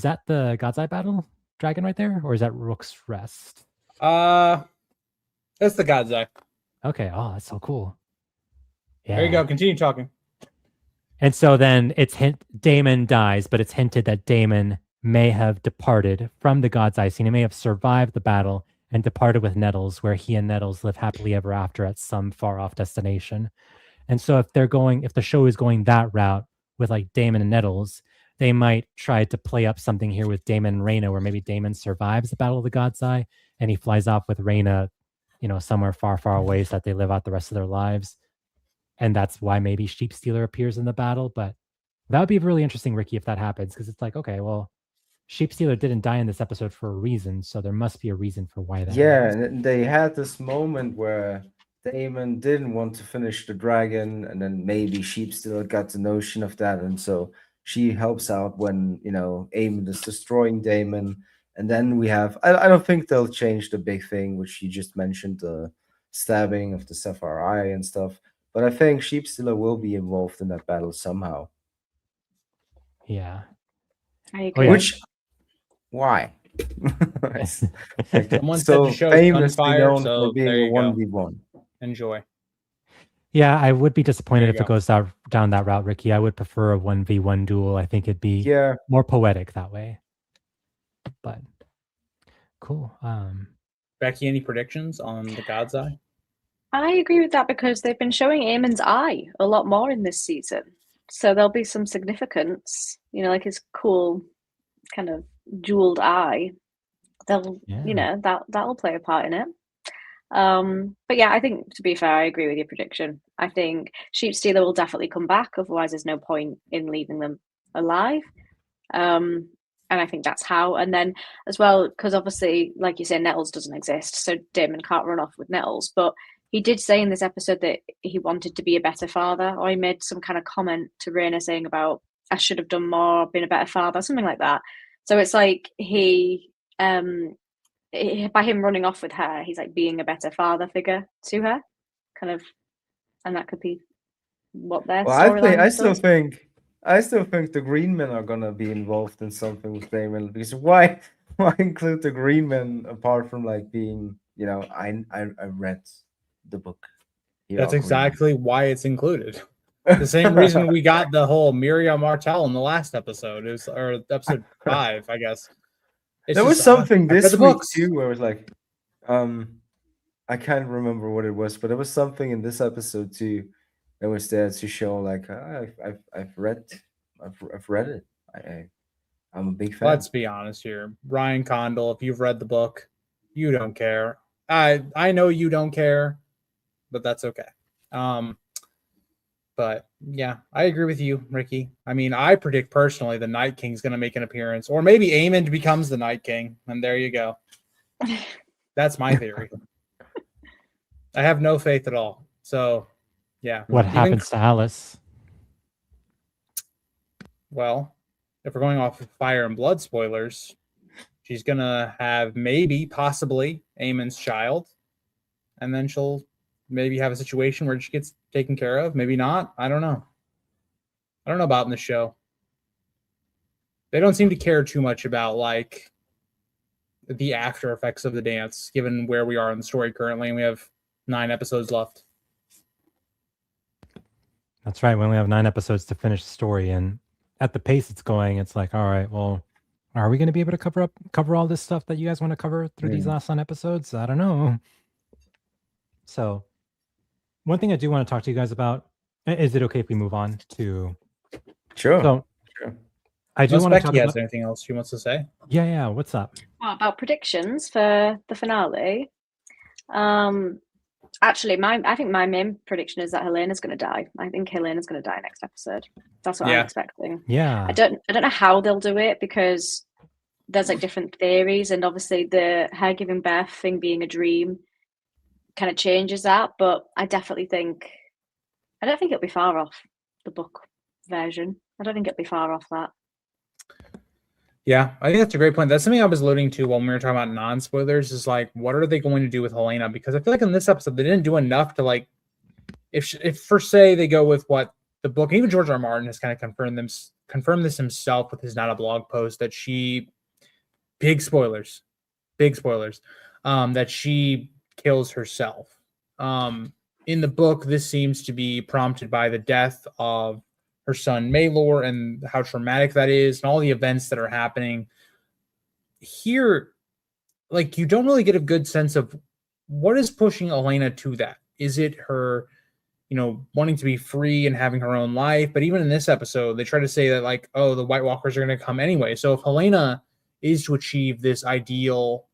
that the God's Eye battle dragon right there? Or is that Rook's Rest? That's the God's Eye. Okay. Oh, that's so cool. Yeah. There you go. Continue talking. And so then Daemon dies, but it's hinted that Daemon may have departed from the God's Eye scene. He may have survived the battle and departed with Nettles, where he and Nettles live happily ever after at some far off destination. And so if the show is going that route with Daemon and Nettles, they might try to play up something here with Daemon and Rhaena, where maybe Daemon survives the Battle of the God's Eye and he flies off with Rhaena, somewhere far, far away so that they live out the rest of their lives. And that's why maybe Sheepstealer appears in the battle. But that would be really interesting, Ricky, if that happens, because it's okay, well, Sheepstealer didn't die in this episode for a reason, so there must be a reason for why that Yeah, happens. and they had this moment where Daemon didn't want to finish the dragon, and then maybe Sheepstealer got the notion of that, and so she helps out when Aemon is destroying Daemon. And then we have I don't think they'll change the big thing which you just mentioned, the stabbing of the Sapphire Eye and stuff. But I think Sheepstealer will be involved in that battle somehow. Yeah. I Oh, agree. yeah. Which, why? It's like Someone said so the show's famously Sunfire, known so for being there a you go. 1v1. Enjoy. Yeah, I would be disappointed There if you it goes down that route, Ricky. I would prefer a 1v1 duel. I think it'd be Yeah, more poetic that way. But cool. Becky, any predictions on the God's Eye? I agree with that because they've been showing Aemon's eye a lot more in this season. So there'll be some significance, like his cool kind of jeweled eye. They'll, Yeah. that'll play a part in it. But yeah, I think, to be fair, I agree with your prediction. I think Sheepstealer will definitely come back. Otherwise, there's no point in leaving them alive. And I think that's how. And then as well, because obviously, like you say, Nettles doesn't exist, so Damon can't run off with Nettles. But he did say in this episode that he wanted to be a better father, or he made some kind of comment to Rhaena saying about, I should have done more, been a better father, something like that. So it's like by him running off with her, he's like being a better father figure to her, kind of, and that could be what their well, I storyline still think the Green Men are gonna be involved in something with Damon, because why include the Green Men apart from like being, I read the book. Here That's are Green Men. exactly why it's included. The same reason we got the whole Miriam Martell in the last episode, or episode 5, I guess. There was something I read this the week books. too where it was like, I can't remember what it was, but there was something in this episode too that was there to show like, I've read it. I'm a big fan. Let's be honest here. Ryan Condal, if you've read the book, you don't care. I know you don't care, but that's okay. But yeah, I agree with you, Ricky. I mean, I predict personally the Night King's going to make an appearance, or maybe Aemond becomes the Night King, and there you go. That's my theory. I have no faith at all. So, yeah. What happens to Alice? Well, if we're going off of Fire and Blood spoilers, she's going to have possibly Aemon's child, and then she'll maybe have a situation where she gets taken care of. Maybe not. I don't know. I don't know about in the show. They don't seem to care too much about like the after effects of the dance, given where we are in the story currently, and we have 9 episodes left. That's right. We only have 9 episodes to finish the story, and at the pace it's going, it's like, all right, well, are we going to be able to cover all this stuff that you guys want to cover through these last 9 episodes? I don't know. So, one thing I do want to talk to you guys about, is it okay if we move on to? Sure. So, sure. I do want to talk Becky has about. anything else she wants to say? Yeah. What's up? About predictions for the finale. Actually, I think my main prediction is that Helena's going to die. I think Helena's going to die next episode. That's what I'm expecting. Yeah. I don't know how they'll do it, because there's like different theories, and obviously the her giving birth thing being a dream kind of changes that. But I don't think it'll be far off the book version. I don't think it'll be far off that. Yeah, I think that's a great point. That's something I was alluding to when we were talking about non-spoilers, is like, what are they going to do with Helena? Because I feel like in this episode, they didn't do enough to like, if for say they go with what the book, even George R. R. Martin has kind of confirmed this himself with his Not a Blog post, that big spoilers, that she kills herself. In the book, this seems to be prompted by the death of her son Maelor and how traumatic that is, and all the events that are happening here. Like, you don't really get a good sense of what is pushing Helena to that. Is it her, wanting to be free and having her own life? But even in this episode, they try to say that like, oh, the White Walkers are going to come anyway. So if Helena is to achieve this ideal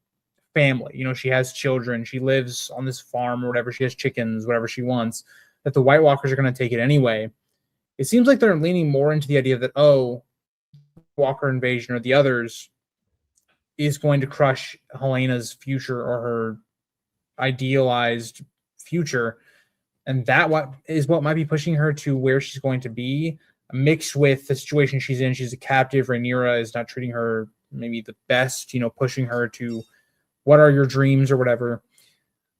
family, she has children, she lives on this farm or whatever, she has chickens, whatever she wants, that the White Walkers are going to take it anyway. It seems like they're leaning more into the idea that, Walker invasion or the others is going to crush Helena's future or her idealized future. And that what might be pushing her to where she's going to be, mixed with the situation she's in. She's a captive. Rhaenyra is not treating her maybe the best, pushing her to what are your dreams or whatever.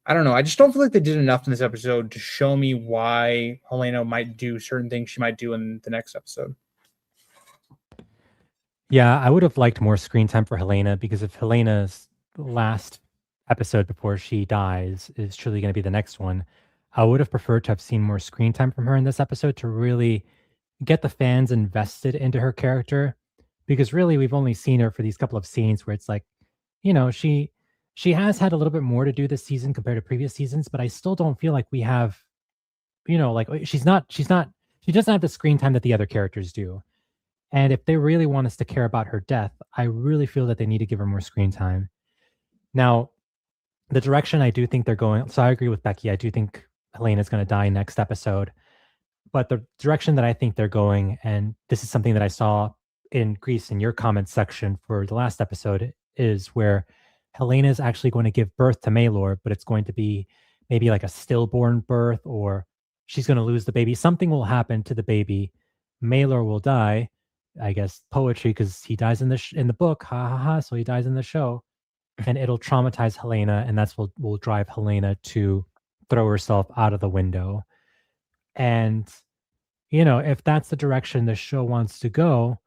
I don't know. I just don't feel like they did enough in this episode to show me why Helena might do certain things she might do in the next episode. Yeah, I would have liked more screen time for Helena, because if Helena's last episode before she dies is truly going to be the next one, I would have preferred to have seen more screen time from her in this episode to really get the fans invested into her character. Because really, we've only seen her for these couple of scenes where it's like, she has had a little bit more to do this season compared to previous seasons, but I still don't feel like we have, she doesn't have the screen time that the other characters do. And if they really want us to care about her death, I really feel that they need to give her more screen time. Now, the direction I do think they're going, so I agree with Becky. I do think Helena's going to die next episode. But the direction that I think they're going, and this is something that I saw in Greece in your comments section for the last episode, is where Helena is actually going to give birth to Maelor, but it's going to be maybe like a stillborn birth, or she's going to lose the baby. Something will happen to the baby. Maelor will die. I guess poetry, because he dies in the book, ha ha ha. So he dies in the show, and it'll traumatize Helena, and that's what will drive Helena to throw herself out of the window. And if that's the direction the show wants to go,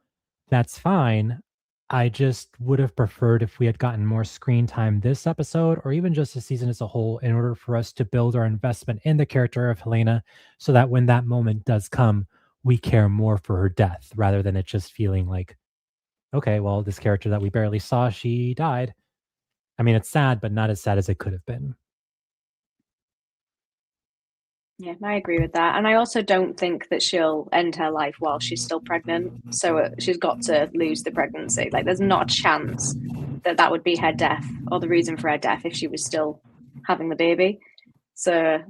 that's fine. I just would have preferred if we had gotten more screen time this episode, or even just the season as a whole, in order for us to build our investment in the character of Helena, so that when that moment does come, we care more for her death, rather than it just feeling like, okay, well, this character that we barely saw, she died. I mean, it's sad, but not as sad as it could have been. Yeah, I agree with that. And I also don't think that she'll end her life while she's still pregnant. So she's got to lose the pregnancy. Like, there's not a chance that that would be her death, or the reason for her death, if she was still having the baby. So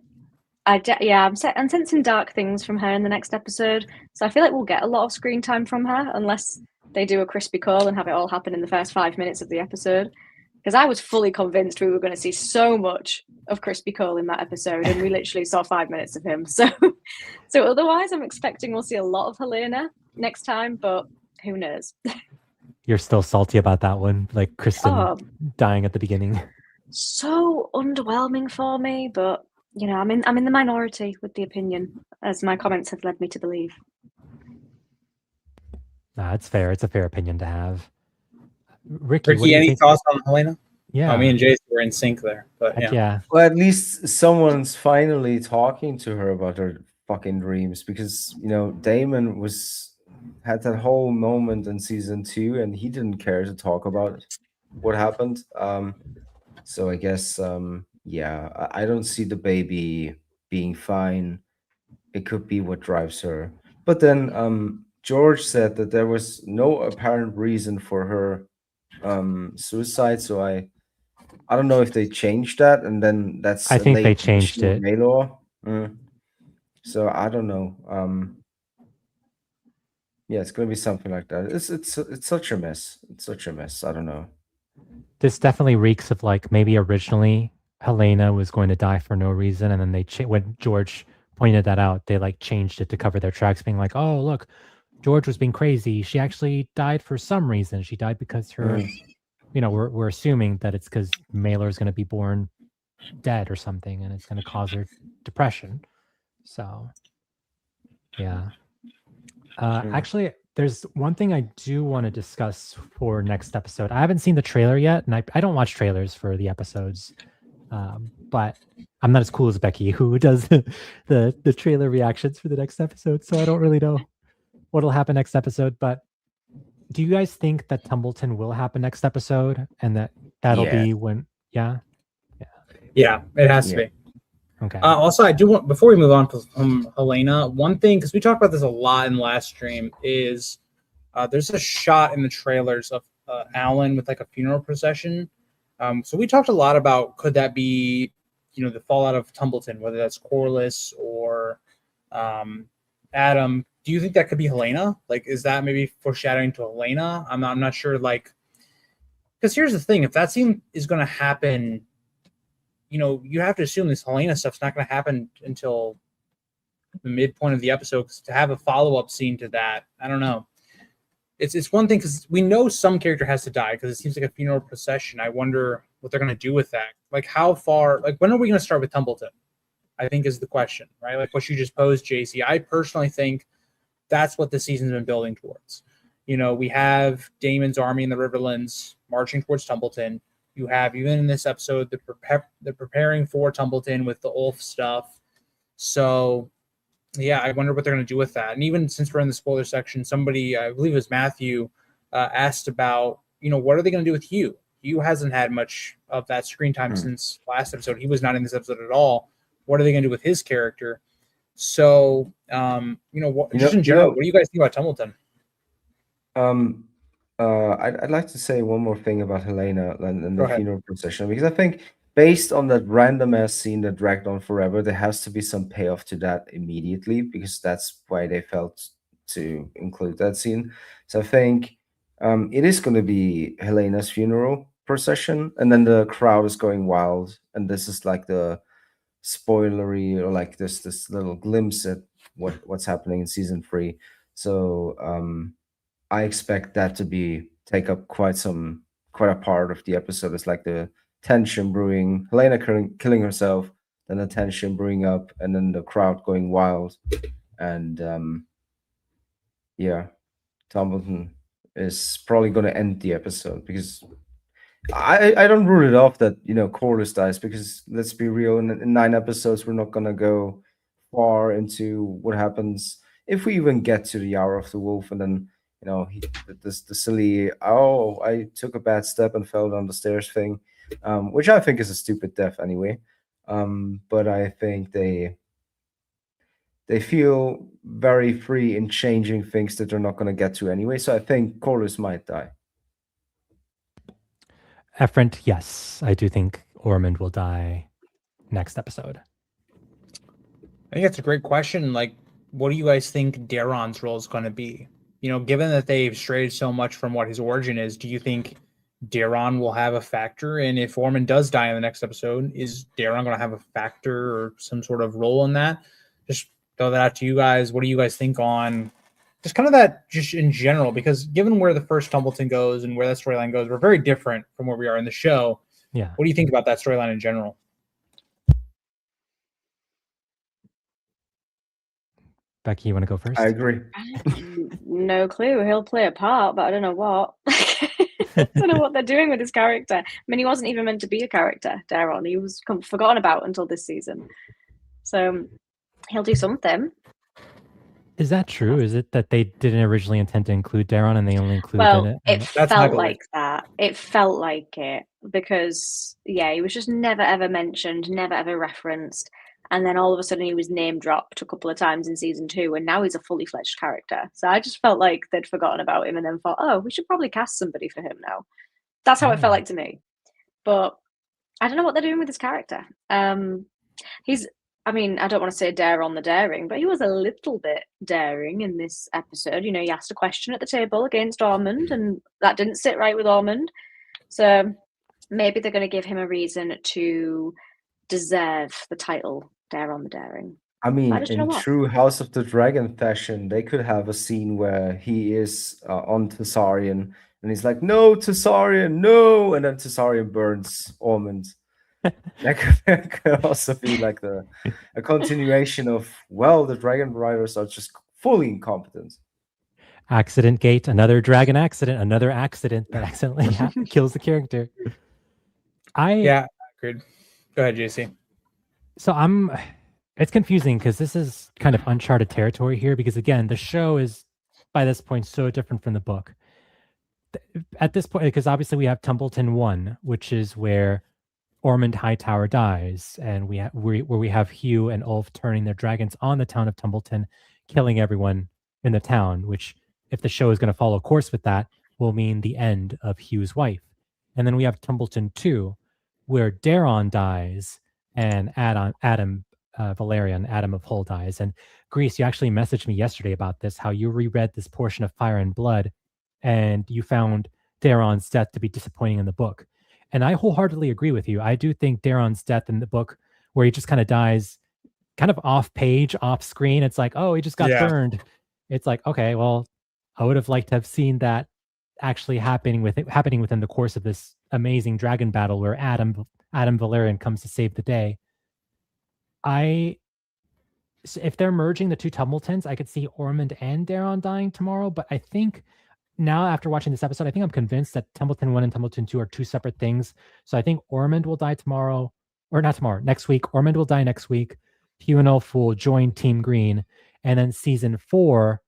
I'm sensing dark things from her in the next episode. So I feel like we'll get a lot of screen time from her, unless they do a crispy call and have it all happen in the first 5 minutes of the episode. Because I was fully convinced we were going to see so much of Crispy Cole in that episode, and we literally saw 5 minutes of him. So otherwise, I'm expecting we'll see a lot of Helena next time, but who knows? You're still salty about that one, like Kristen dying at the beginning. So underwhelming for me, but I'm in the minority with the opinion, as my comments have led me to believe. It's fair. It's a fair opinion to have. Ricky, any thoughts on Helena? Yeah, me and Jason were in sync there, but yeah. Well, at least someone's finally talking to her about her fucking dreams, because Damon had that whole moment in season 2, and he didn't care to talk about what happened. So I guess I don't see the baby being fine. It could be what drives her. But then George said that there was no apparent reason for her suicide, so I don't know if they changed that, and then that's I think they changed it. Maelor. So I don't know. It's gonna be something like that. It's such a mess. It's such a mess. I don't know. This definitely reeks of, like, maybe originally Helena was going to die for no reason, and then when George pointed that out, they like changed it to cover their tracks, being like, "Oh, look, George was being crazy. She actually died for some reason. She died because her, we're assuming that it's because Maelor is going to be born dead or something, and it's going to cause her depression." So, yeah. Actually, there's one thing I do want to discuss for next episode. I haven't seen the trailer yet, and I don't watch trailers for the episodes, but I'm not as cool as Becky, who does the trailer reactions for the next episode, so I don't really know what'll happen next episode. But do you guys think that Tumbleton will happen next episode, and that'll be when? Yeah, it has to be. Okay. Also, I do want, before we move on from Helena, one thing, because we talked about this a lot in the last stream, is there's a shot in the trailers of Alan with like a funeral procession. So we talked a lot about, could that be, the fallout of Tumbleton, whether that's Corliss or Adam. Do you think that could be Helena? Like, is that maybe foreshadowing to Helena? I'm not sure. Like, because here's the thing: if that scene is going to happen, you have to assume this Helena stuff's not going to happen until the midpoint of the episode. Because to have a follow-up scene to that, I don't know. It's one thing, because we know some character has to die, because it seems like a funeral procession. I wonder what they're going to do with that. Like, how far, like, when are we going to start with Tumbleton? I think is the question, right? Like what you just posed, JC. I personally think that's what the season's been building towards. You know, we have Daemon's army in the Riverlands marching towards Tumbleton. You have, even in this episode, the preparing for Tumbleton with the Ulf stuff. So, yeah, I wonder what they're going to do with that. And even since we're in the spoiler section, somebody, I believe it was Matthew, asked about, you know, what are they going to do with Hugh? Hugh hasn't had much of that screen time since last episode. He was not in this episode at all. What are they going to do with his character? So, just in general, what do you guys think about Tumbleton? I'd like to say one more thing about Helena and the funeral procession, because I think based on that random ass scene that dragged on forever, there has to be some payoff to that immediately, because that's why they felt to include that scene. So I think it is going to be Helena's funeral procession, and then the crowd is going wild, and this is like the spoilery, or like this little glimpse at what's happening in season 3. So I expect that to take up quite a part of the episode. It's like the tension brewing, Helena killing herself, then the tension brewing up, and then the crowd going wild. And Tumbleton is probably going to end the episode, because I don't rule it off that, Corlys dies, because let's be real, in 9 episodes we're not going to go far into what happens if we even get to the Hour of the Wolf, and then the silly, I took a bad step and fell down the stairs thing, which I think is a stupid death anyway. But I think they feel very free in changing things that they're not going to get to anyway. So I think Corlys might die. Efrent, yes, I do think Ormond will die next episode. I think that's a great question. Like, what do you guys think Daeron's role is going to be? Given that they've strayed so much from what his origin is, do you think Daeron will have a factor? And if Ormond does die in the next episode, is Daeron going to have a factor or some sort of role in that? Just throw that out to you guys. What do you guys think on just kind of that, just in general? Because given where the first Tumbleton goes and where that storyline goes, we're very different from where we are in the show. Yeah. What do you think about that storyline in general? Becky, you want to go first? I agree. No clue. He'll play a part, but I don't know what. I don't know what they're doing with his character. I mean, he wasn't even meant to be a character, Daeron. He was forgotten about until this season. So he'll do something. Is that true? Is it that they didn't originally intend to include Daeron and they only included it felt like that. It felt like it, because, he was just never, ever mentioned, never, ever referenced. And then all of a sudden he was name dropped a couple of times in season 2, and now he's a fully fledged character. So I just felt like they'd forgotten about him and then thought, oh, we should probably cast somebody for him now. That's how it felt like to me. But I don't know what they're doing with his character. I don't want to say Daeron the Daring, but he was a little bit daring in this episode. He asked a question at the table against Ormond, and that didn't sit right with Ormond. So maybe they're going to give him a reason to deserve the title Daeron the Daring. I mean, in true House of the Dragon fashion, they could have a scene where he is on Tessarion, and he's like, "No, Tessarion, no!" And then Tessarion burns Ormond. That could also be like a continuation of, the Dragon Riders are just fully incompetent. Accident Gate, another dragon accident, another accident that accidentally kills the character. Agreed. Go ahead, JC. So it's confusing because this is kind of uncharted territory here, because again, the show is by this point so different from the book. At this point, because obviously we have Tumbleton 1, which is where Ormond Hightower dies, and where we have Hugh and Ulf turning their dragons on the town of Tumbleton, killing everyone in the town, which, if the show is going to follow course with that, will mean the end of Hugh's wife. And then we have Tumbleton 2, where Daeron dies and Adam Valerian, Adam of Hull, dies. And Grease, you actually messaged me yesterday about this, how you reread this portion of Fire and Blood and you found Daeron's death to be disappointing in the book. And I wholeheartedly agree with you. I do think Daeron's death in the book, where he just kind of dies kind of off page, off screen, it's like, oh, he just got burned. It's like, okay, well, I would have liked to have seen that actually happening within the course of this amazing dragon battle where Adam Valerian comes to save the day. If they're merging the two Tumbletons, I could see Ormond and Daron dying tomorrow, but I think now after watching this episode, I think I'm convinced that Tumbleton 1 and Tumbleton 2 are two separate things. So I think Ormond will die tomorrow, or not tomorrow, next week. Ormond will die next week. Hugh and Ulf will join Team Green. And then season 4,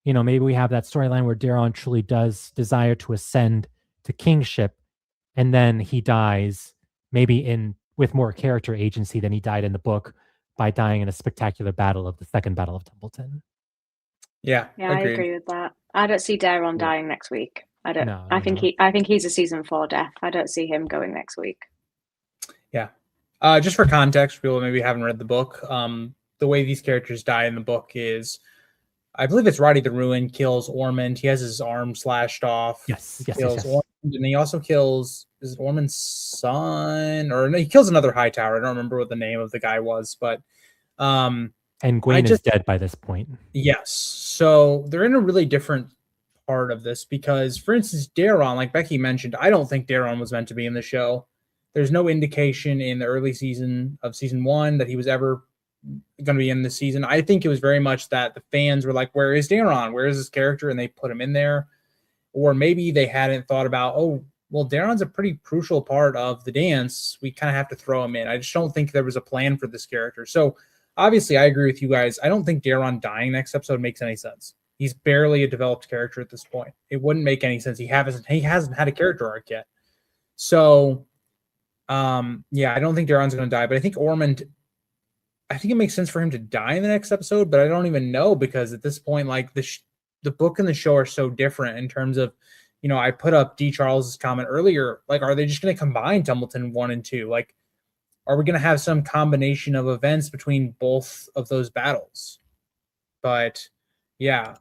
maybe we have that storyline where Daron truly does desire to ascend to kingship, and then he dies, maybe with more character agency than he died in the book, by dying in a spectacular battle of the second Battle of Tumbleton. Yeah, I agree with that. I don't see Daron dying next week. I don't. No, I think he's a season 4 death. I don't see him going next week. Yeah. Just for context, people maybe haven't read the book. The way these characters die in the book is, I believe it's Roddy the Ruin kills Ormond. He has his arm slashed off. Yes. Ormond, and he also kills, is it Ormond's son? Or no, he kills another Hightower. I don't remember what the name of the guy was, but and Gwaine is dead by this point. Yes. So they're in a really different part of this because, for instance, Daron, like Becky mentioned, I don't think Daron was meant to be in the show. There's no indication in the early season of season 1 that he was ever going to be in this season. I think it was very much that the fans were like, where is Daron? Where is this character? And they put him in there. Or maybe they hadn't thought about, oh, well, Daron's a pretty crucial part of the dance. We kind of have to throw him in. I just don't think there was a plan for this character. So obviously, I agree with you guys. I don't think Daron dying next episode makes any sense. He's barely a developed character at this point. It wouldn't make any sense. He hasn't had a character arc yet. So, I don't think Daron's going to die. But I think Ormond, I think it makes sense for him to die in the next episode. But I don't even know because at this point, like the book and the show are so different in terms of, I put up D. Charles's comment earlier. Like, are they just going to combine Tumbleton 1 and 2? Like, are we going to have some combination of events between both of those battles? But yeah,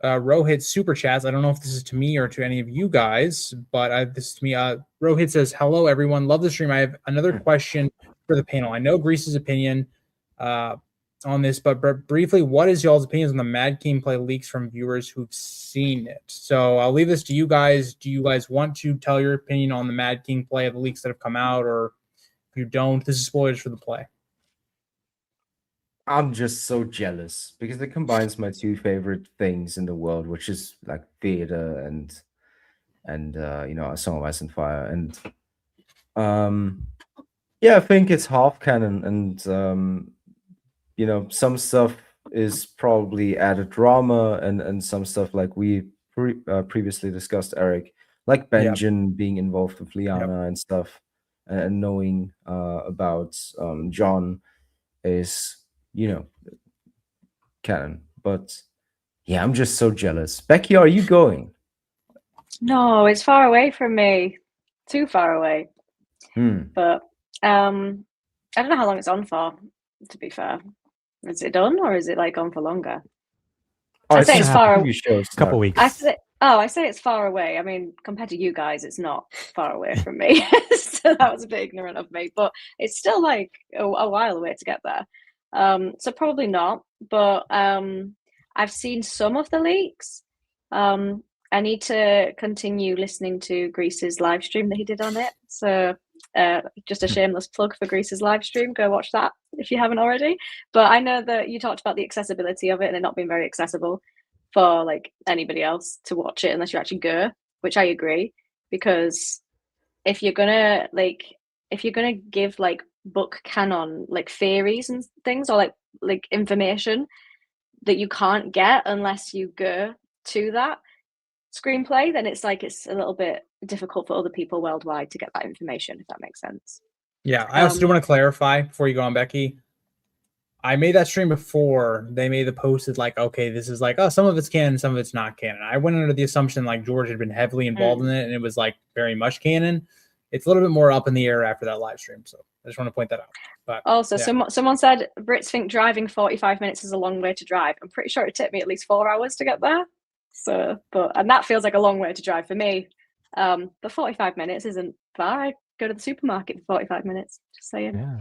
Rohit super chats. I don't know if this is to me or to any of you guys, but this is to me. Rohit says, "Hello everyone, love the stream. I have another question for the panel. I know Grease's opinion on this, but briefly, what is y'all's opinions on the Mad King play leaks from viewers who've seen it?" So I'll leave this to you guys. Do you guys want to tell your opinion on the Mad King play of the leaks that have come out, or if you don't, this is spoilers for the play. I'm just so jealous because it combines my two favorite things in the world, which is like theater and A Song of Ice and Fire. And I think it's half canon, and some stuff is probably added drama, and some stuff like we previously discussed, Eric, like Benjen being involved with Lyanna and stuff, and knowing about John is canon. But I'm just so jealous. Becky, are you going? No, it's far away from me. Too far away. But I don't know how long it's on for, to be fair. Is it done, or is it like on for longer? I say it's far away. A couple weeks. I say it's far away. I mean, compared to you guys, it's not far away from me. So that was a bit ignorant of me, but it's still like a while away to get there. So probably not, but I've seen some of the leaks. I need to continue listening to Grease's live stream that he did on it. So just a shameless plug for Grease's live stream. Go watch that if you haven't already. But I know that you talked about the accessibility of it and it not being very accessible for like anybody else to watch it unless you actually go, which I agree. Because if you're gonna give like book canon like theories and things, or like information that you can't get unless you go to that screenplay, then it's a little bit difficult for other people worldwide to get that information, if that makes sense. Yeah, I also do want to clarify before you go on, Becky. I made that stream before they made the post like, okay, this is like, oh, some of it's canon, some of it's not canon. I went under the assumption like George had been heavily involved in it and it was like very much canon. It's a little bit more up in the air after that live stream. So I just want to point that out. But also, someone said Brits think driving 45 minutes is a long way to drive. I'm pretty sure it took me at least 4 hours to get there. So, and that feels like a long way to drive for me. But 45 minutes isn't far. I go to the supermarket for 45 minutes. Just saying. Yeah.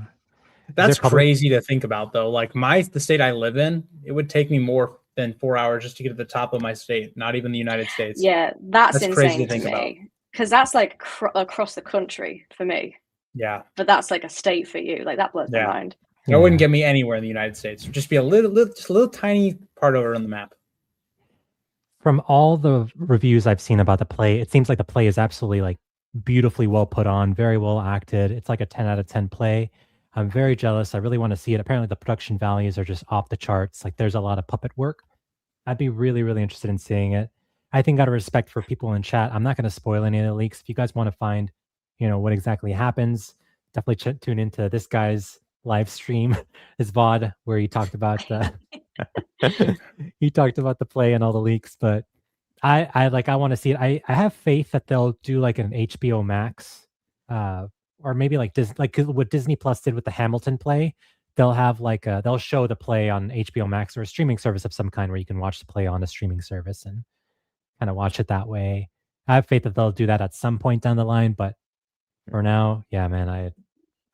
That's crazy to think about, though. Like the state I live in, it would take me more than 4 hours just to get to the top of my state, not even the United States. Yeah, that's That's crazy insane to think to about. me. Because that's like across the country for me. Yeah. But that's like a state for you. Like that blows my Yeah. mind. That wouldn't get me anywhere in the United States. It'd just be just a little tiny part over on the map. From all the reviews I've seen about the play, it seems like the play is absolutely like beautifully well put on, very well acted. It's like a 10 out of 10 play. I'm very jealous. I really want to see it. Apparently the production values are just off the charts. Like there's a lot of puppet work. I'd be really, really interested in seeing it. I think out of respect for people in chat, I'm not going to spoil any of the leaks. If you guys want to find, what exactly happens, definitely tune into this guy's live stream, his VOD, where he talked about the play and all the leaks. But I want to see it. I have faith that they'll do like an HBO Max, or maybe like what Disney Plus did with the Hamilton play. They'll have they'll show the play on HBO Max or a streaming service of some kind where you can watch the play on a streaming service and kind of watch it that way. I have faith that they'll do that at some point down the line, but for now, yeah, man,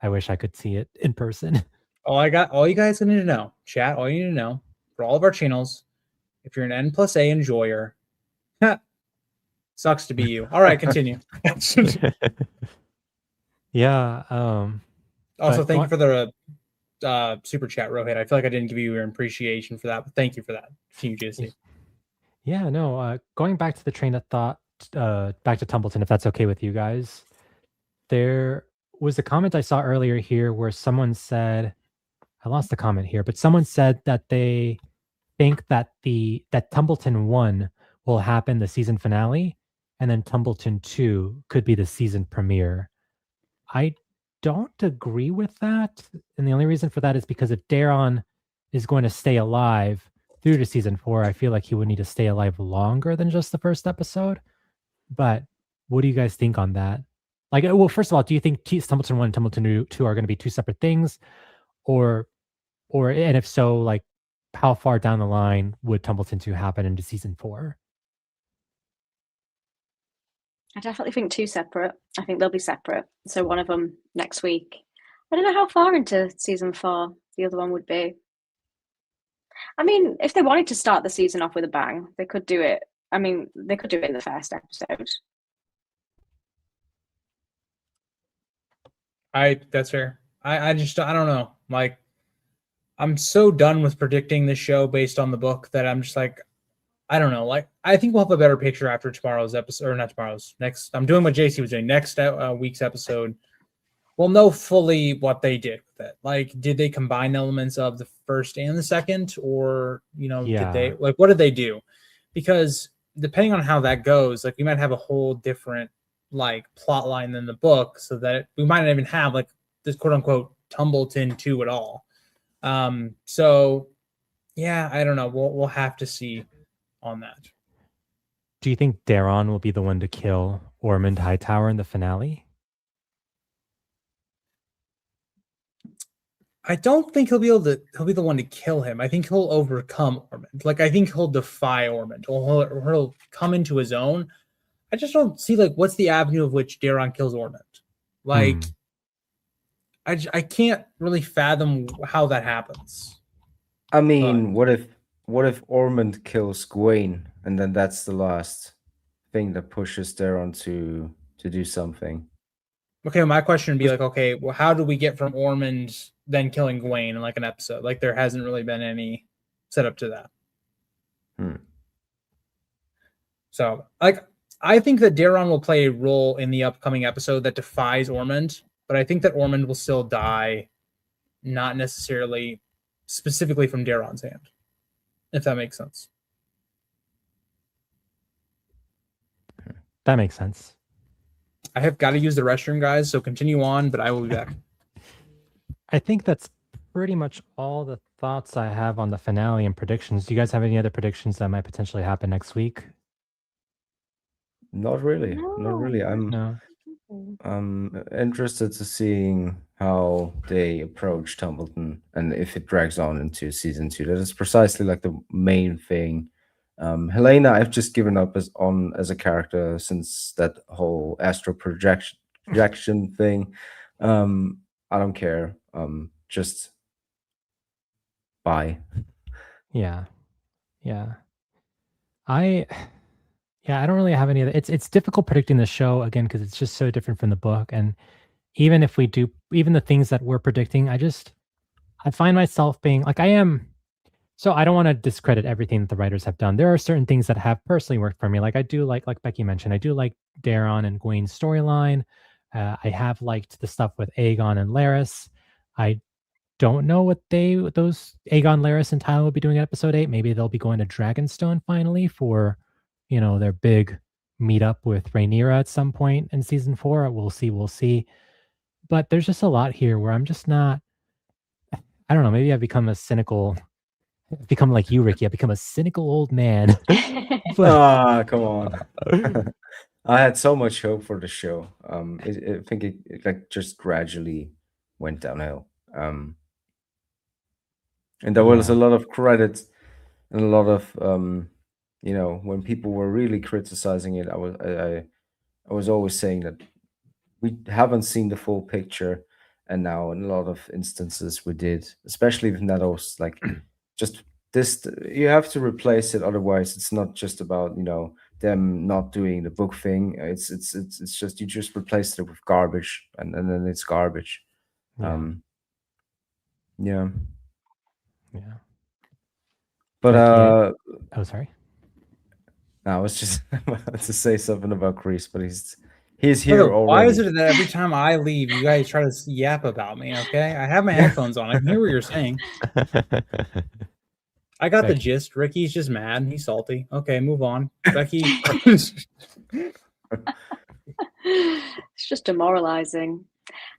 I wish I could see it in person. All you guys need to know, chat, all you need to know for all of our channels, if you're an N+A enjoyer, sucks to be you. All right, continue. Yeah. Also, thank you for the super chat, Rohit. I feel like I didn't give you your appreciation for that, but thank you for that. Team GSD. Yeah, no, going back to the train of thought, back to Tumbleton, if that's okay with you guys. There was a comment I saw earlier here where someone said, I lost the comment here, but someone said that they think that that Tumbleton 1 will happen the season finale, and then Tumbleton 2 could be the season premiere. I don't agree with that. And the only reason for that is because if Daron is going to stay alive through to season 4, I feel like he would need to stay alive longer than just the first episode. But what do you guys think on that? Like, well, first of all, do you think Tumbleton 1 and Tumbleton 2 are going to be two separate things? And if so, like, how far down the line would Tumbleton 2 happen into season 4? I definitely think 2 separate. I think they'll be separate. So one of them next week. I don't know how far into season 4 the other one would be. I mean, if they wanted to start the season off with a bang, they could do it. I mean, they could do it in the first episode. That's fair. I don't know. Like, I'm so done with predicting this show based on the book that I'm just like, I don't know. Like, I think we'll have a better picture after tomorrow's episode, or not tomorrow's, next. I'm doing what JC was doing. Next week's episode, we'll know fully what they did with it. Like, did they combine elements of the first and the second, or did they what did they do? Because depending on how that goes, like, we might have a whole different like plot line than the book, so that we might not even have like this quote unquote Tumbleton 2 at all. So yeah, I don't know. We'll have to see on that. Do you think Daron will be the one to kill Ormond Hightower in the finale? I don't think he'll be the one to kill him. I think he'll overcome Ormond. Like, I think he'll defy Ormond. He'll come into his own. I just don't see, like, what's the avenue of which Daron kills Ormond. Like, I can't really fathom how that happens. I mean, what if Ormond kills Gwaine, and then that's the last thing that pushes Daron to do something? Okay, my question would be like, okay, well, how do we get from Ormond then killing Gwaine in like an episode? Like, there hasn't really been any setup to that. So, like, I think that Daron will play a role in the upcoming episode that defies Ormond, but I think that Ormond will still die, not necessarily specifically from Daron's hand, if that makes sense. That makes sense. I have got to use the restroom, guys, so continue on, but I will be back. I think that's pretty much all the thoughts I have on the finale and predictions. Do you guys have any other predictions that might potentially happen next week? Not really. Not really. I'm interested to seeing how they approach Tumbleton and if it drags on into season 2. That is precisely like the main thing. Helena, I've just given up as a character since that whole astral projection thing. I don't care. Just bye. Yeah. Yeah. I don't really have any other. It's difficult predicting the show again because it's just so different from the book. And even if we do, even the things that we're predicting, I find myself being like I am. So I don't want to discredit everything that the writers have done. There are certain things that have personally worked for me. Like I do like Becky mentioned, I do like Daron and Gwen's storyline. I have liked the stuff with Aegon and Laris. I don't know what those Aegon, Laris, and Tyler will be doing in episode 8. Maybe they'll be going to Dragonstone finally for, their big meetup with Rhaenyra at some point in season 4. We'll see, we'll see. But there's just a lot here where I'm just not. I don't know. Maybe I've become like you, Ricky. I've become a cynical old man. But Come on. I had so much hope for the show. I think it like just gradually went downhill. And there was a Yeah. lot of credit and a lot of when people were really criticizing it, I was always saying that we haven't seen the full picture, and now in a lot of instances we did, especially with Nettles. Like, just this, you have to replace it, otherwise it's not just about them not doing the book thing. It's just you just replace it with garbage, and then it's garbage. Yeah. Yeah. Yeah. But Oh, sorry. I was just about to say something about Chris, but he's here Brother, already. why is it that every time I leave, you guys try to yap about me? Okay, I have my headphones on. I can hear what you're saying. I got the Becky. gist. Ricky's just mad. He's salty. Okay, move on. Becky. It's just demoralizing.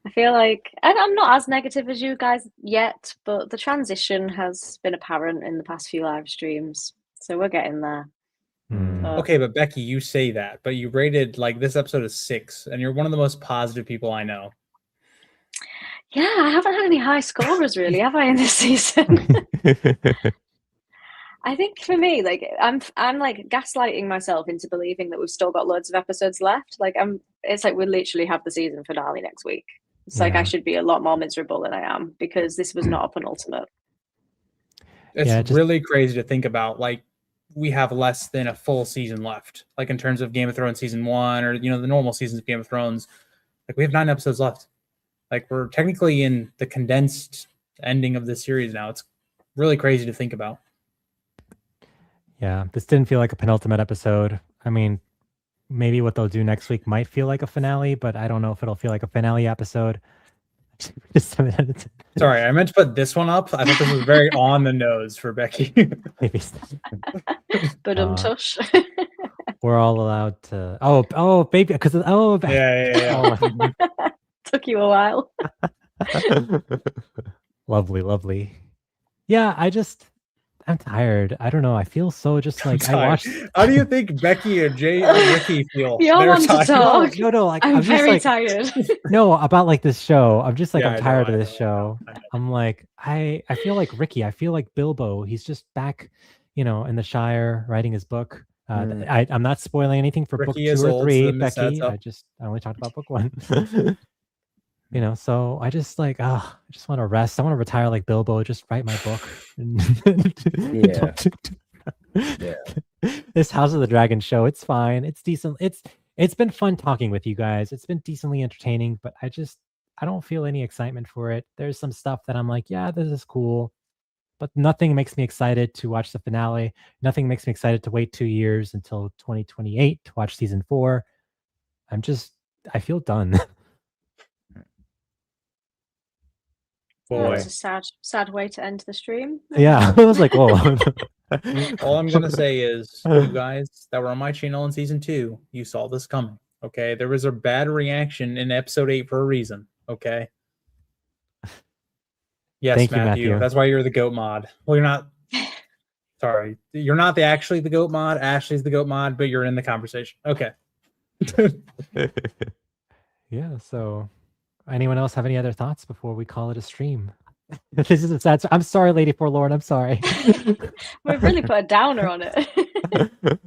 I feel like I'm not as negative as you guys yet, but the transition has been apparent in the past few live streams, so we're getting there. Okay, but Becky, you say that, but you rated like this episode is 6, and you're one of the most positive people I know. Yeah, I haven't had any high scorers really, have I, in this season? I think for me, like I'm like gaslighting myself into believing that we've still got loads of episodes left. Like it's like we literally have the season finale next week. It's like I should be a lot more miserable than I am because this was not a penultimate. It's really crazy to think about. Like, we have less than a full season left. Like in terms of Game of Thrones season 1, or the normal seasons of Game of Thrones. Like we have 9 episodes left. Like we're technically in the condensed ending of this series now. It's really crazy to think about. Yeah, this didn't feel like a penultimate episode. I mean, maybe what they'll do next week might feel like a finale, but I don't know if it'll feel like a finale episode. Sorry, I meant to put this one up. I thought this was very on the nose for Becky. Maybe. But tush. We're all allowed to. Oh, baby, because yeah. Took you a while. Lovely. Yeah, I'm tired. I don't know. I feel so just like I watched. How do you think Becky or Jay or Ricky feel? You all want to talk. No. Like I'm very just, like, tired. No, about like this show. I'm just like Yeah, I'm tired I of this show. I'm like I feel like Ricky. I feel like Bilbo. He's just back, in the Shire writing his book. I'm not spoiling anything for Ricky book 2 or 3, so Becky. I only talked about book 1. So I just like, I just want to rest. I want to retire like Bilbo, just write my book. Yeah. This House of the Dragon show, it's fine. It's decent. It's been fun talking with you guys. It's been decently entertaining, but I don't feel any excitement for it. There's some stuff that I'm like, yeah, this is cool, but nothing makes me excited to watch the finale. Nothing makes me excited to wait 2 years until 2028 to watch season 4. I feel done. Boy. That's a sad way to end the stream. Yeah, I was like, whoa. All I'm gonna say is, you guys that were on my channel in season 2, you saw this coming. Okay, there was a bad reaction in episode 8 for a reason. Okay. Yes, Thank you, Matthew. Matthew. That's why you're the GOAT mod. Well, you're not. Sorry, you're not actually the GOAT mod. Ashley's the GOAT mod, but you're in the conversation. Okay. Yeah. So, anyone else have any other thoughts before we call it a stream? This is a sad. I'm sorry, Lady Forlorn. I'm sorry. We've really put a downer on it.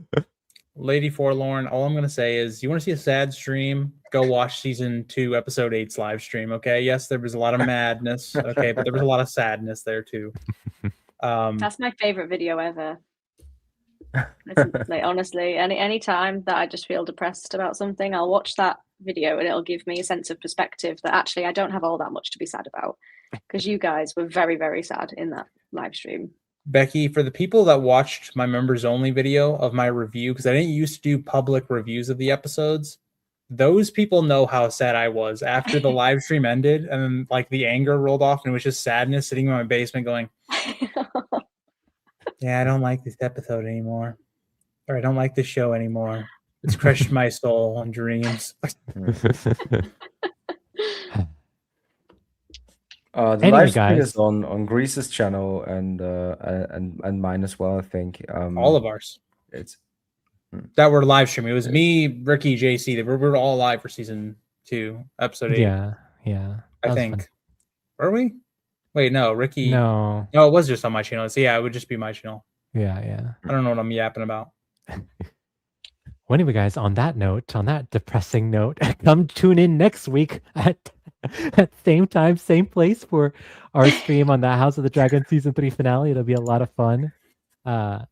Lady Forlorn, all I'm going to say is, you want to see a sad stream, go watch season 2, episode 8's live stream, okay? Yes, there was a lot of madness, okay, but there was a lot of sadness there too. That's my favorite video ever. Like honestly, any time that I just feel depressed about something, I'll watch that video and it'll give me a sense of perspective that actually I don't have all that much to be sad about. Because you guys were very, very sad in that live stream. Becky, for the people that watched my members only video of my review, because I didn't used to do public reviews of the episodes, those people know how sad I was after the live stream ended, and then like the anger rolled off, and it was just sadness sitting in my basement going, yeah, I don't like this episode anymore. Or I don't like this show anymore. It's crushed my soul and dreams. The Anyway, live stream guys. is on Grease's channel and mine as well, I think. All of ours it's that were live streaming. It was me, Ricky, JC. We were all live for season 2, episode 8. Yeah. I That was think. fun. Were we? Wait, no, Ricky. No. No, it was just on my channel. So yeah, it would just be my channel. Yeah. I don't know what I'm yapping about. Well, anyway, guys, on that note, on that depressing note, come tune in next week at same time, same place for our stream on the House of the Dragon season 3 finale. It'll be a lot of fun. I'm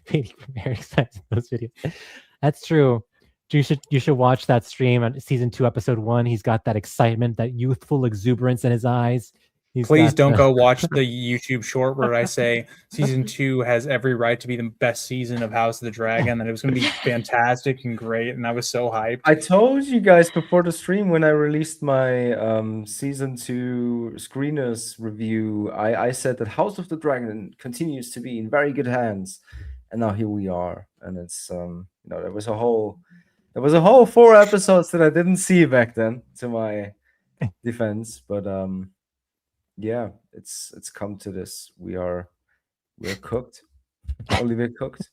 very excited for those videos. That's true. You should watch that stream on season 2, episode 1. He's got that excitement, that youthful exuberance in his eyes. Please don't go watch the YouTube short where I say season 2 has every right to be the best season of House of the Dragon, and it was going to be fantastic and great, and I was so hyped. I told you guys before the stream when I released my season 2 screeners review, I said that House of the Dragon continues to be in very good hands, and now here we are. And it's there was a whole 4 episodes that I didn't see back then, to my defense, but yeah, it's come to this. We're cooked. Olivia cooked.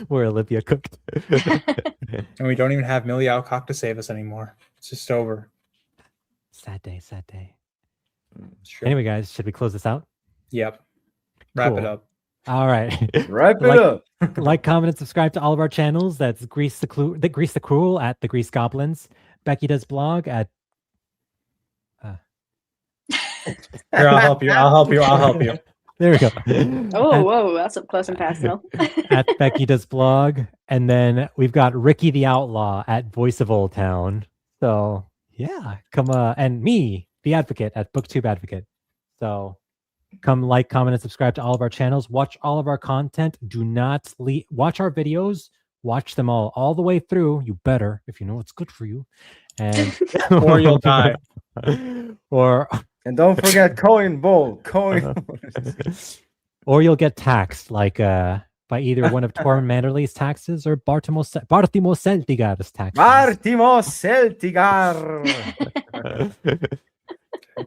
We're Olivia cooked. And we don't even have Millie Alcock to save us anymore. It's just over. Sad day. Sure. Anyway, guys, should we close this out? Yep. Wrap it Cool. up. All right. Wrap it up. Like, comment, and subscribe to all of our channels. That's Grease the Cruel at the Grease Goblins. Becky does blog at Here, I'll help you. there we go. Oh, whoa, that's up close and personal. At Becky does blog, and then we've got Ricky the Outlaw at Voice of Old Town. So yeah, come and me, the Advocate at BookTube Advocate. So come like, comment, and subscribe to all of our channels. Watch all of our content. Do not watch our videos. Watch them all the way through. You better, if you know what's good for you, and Or you'll die. or And don't forget Coin Bowl. or you'll get taxed, like by either one of Torrin Manderley's taxes or Bartimo Celtigar's taxes. Bartimo Celtigar.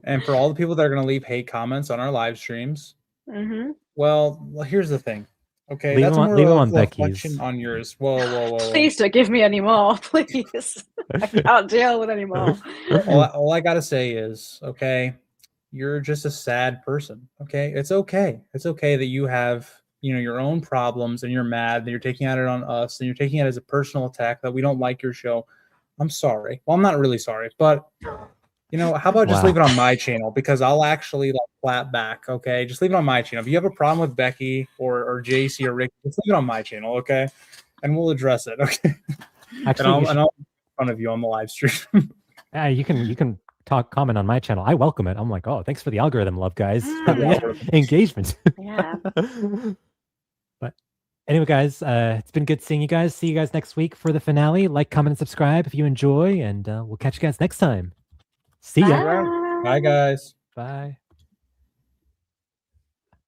And for all the people that are going to leave hate comments on our live streams, Mm-hmm. well, here's the thing. Okay, Leave that's them on- more leave of them a on reflection Becky's. on yours. Whoa. Please don't give me any more, please. I can't deal with any more. All I gotta say is, okay, you're just a sad person. Okay, it's okay. It's okay that you have, your own problems and you're mad that you're taking out it on us and you're taking it as a personal attack that we don't like your show. I'm sorry. Well, I'm not really sorry, but how about just Wow. leave it on my channel, because I'll actually clap back. Okay, just leave it on my channel. If you have a problem with Becky or JC or Rick, just leave it on my channel. Okay, and we'll address it. Okay, Actually, and I'll make fun of you on the live stream. you can comment on my channel. I welcome it. I'm like, oh, thanks for the algorithm, love, guys. Mm. Engagement. Yeah. But anyway, guys, it's been good seeing you guys. See you guys next week for the finale. Like, comment, and subscribe if you enjoy, and we'll catch you guys next time. See ya. Bye. Bye, guys. Bye.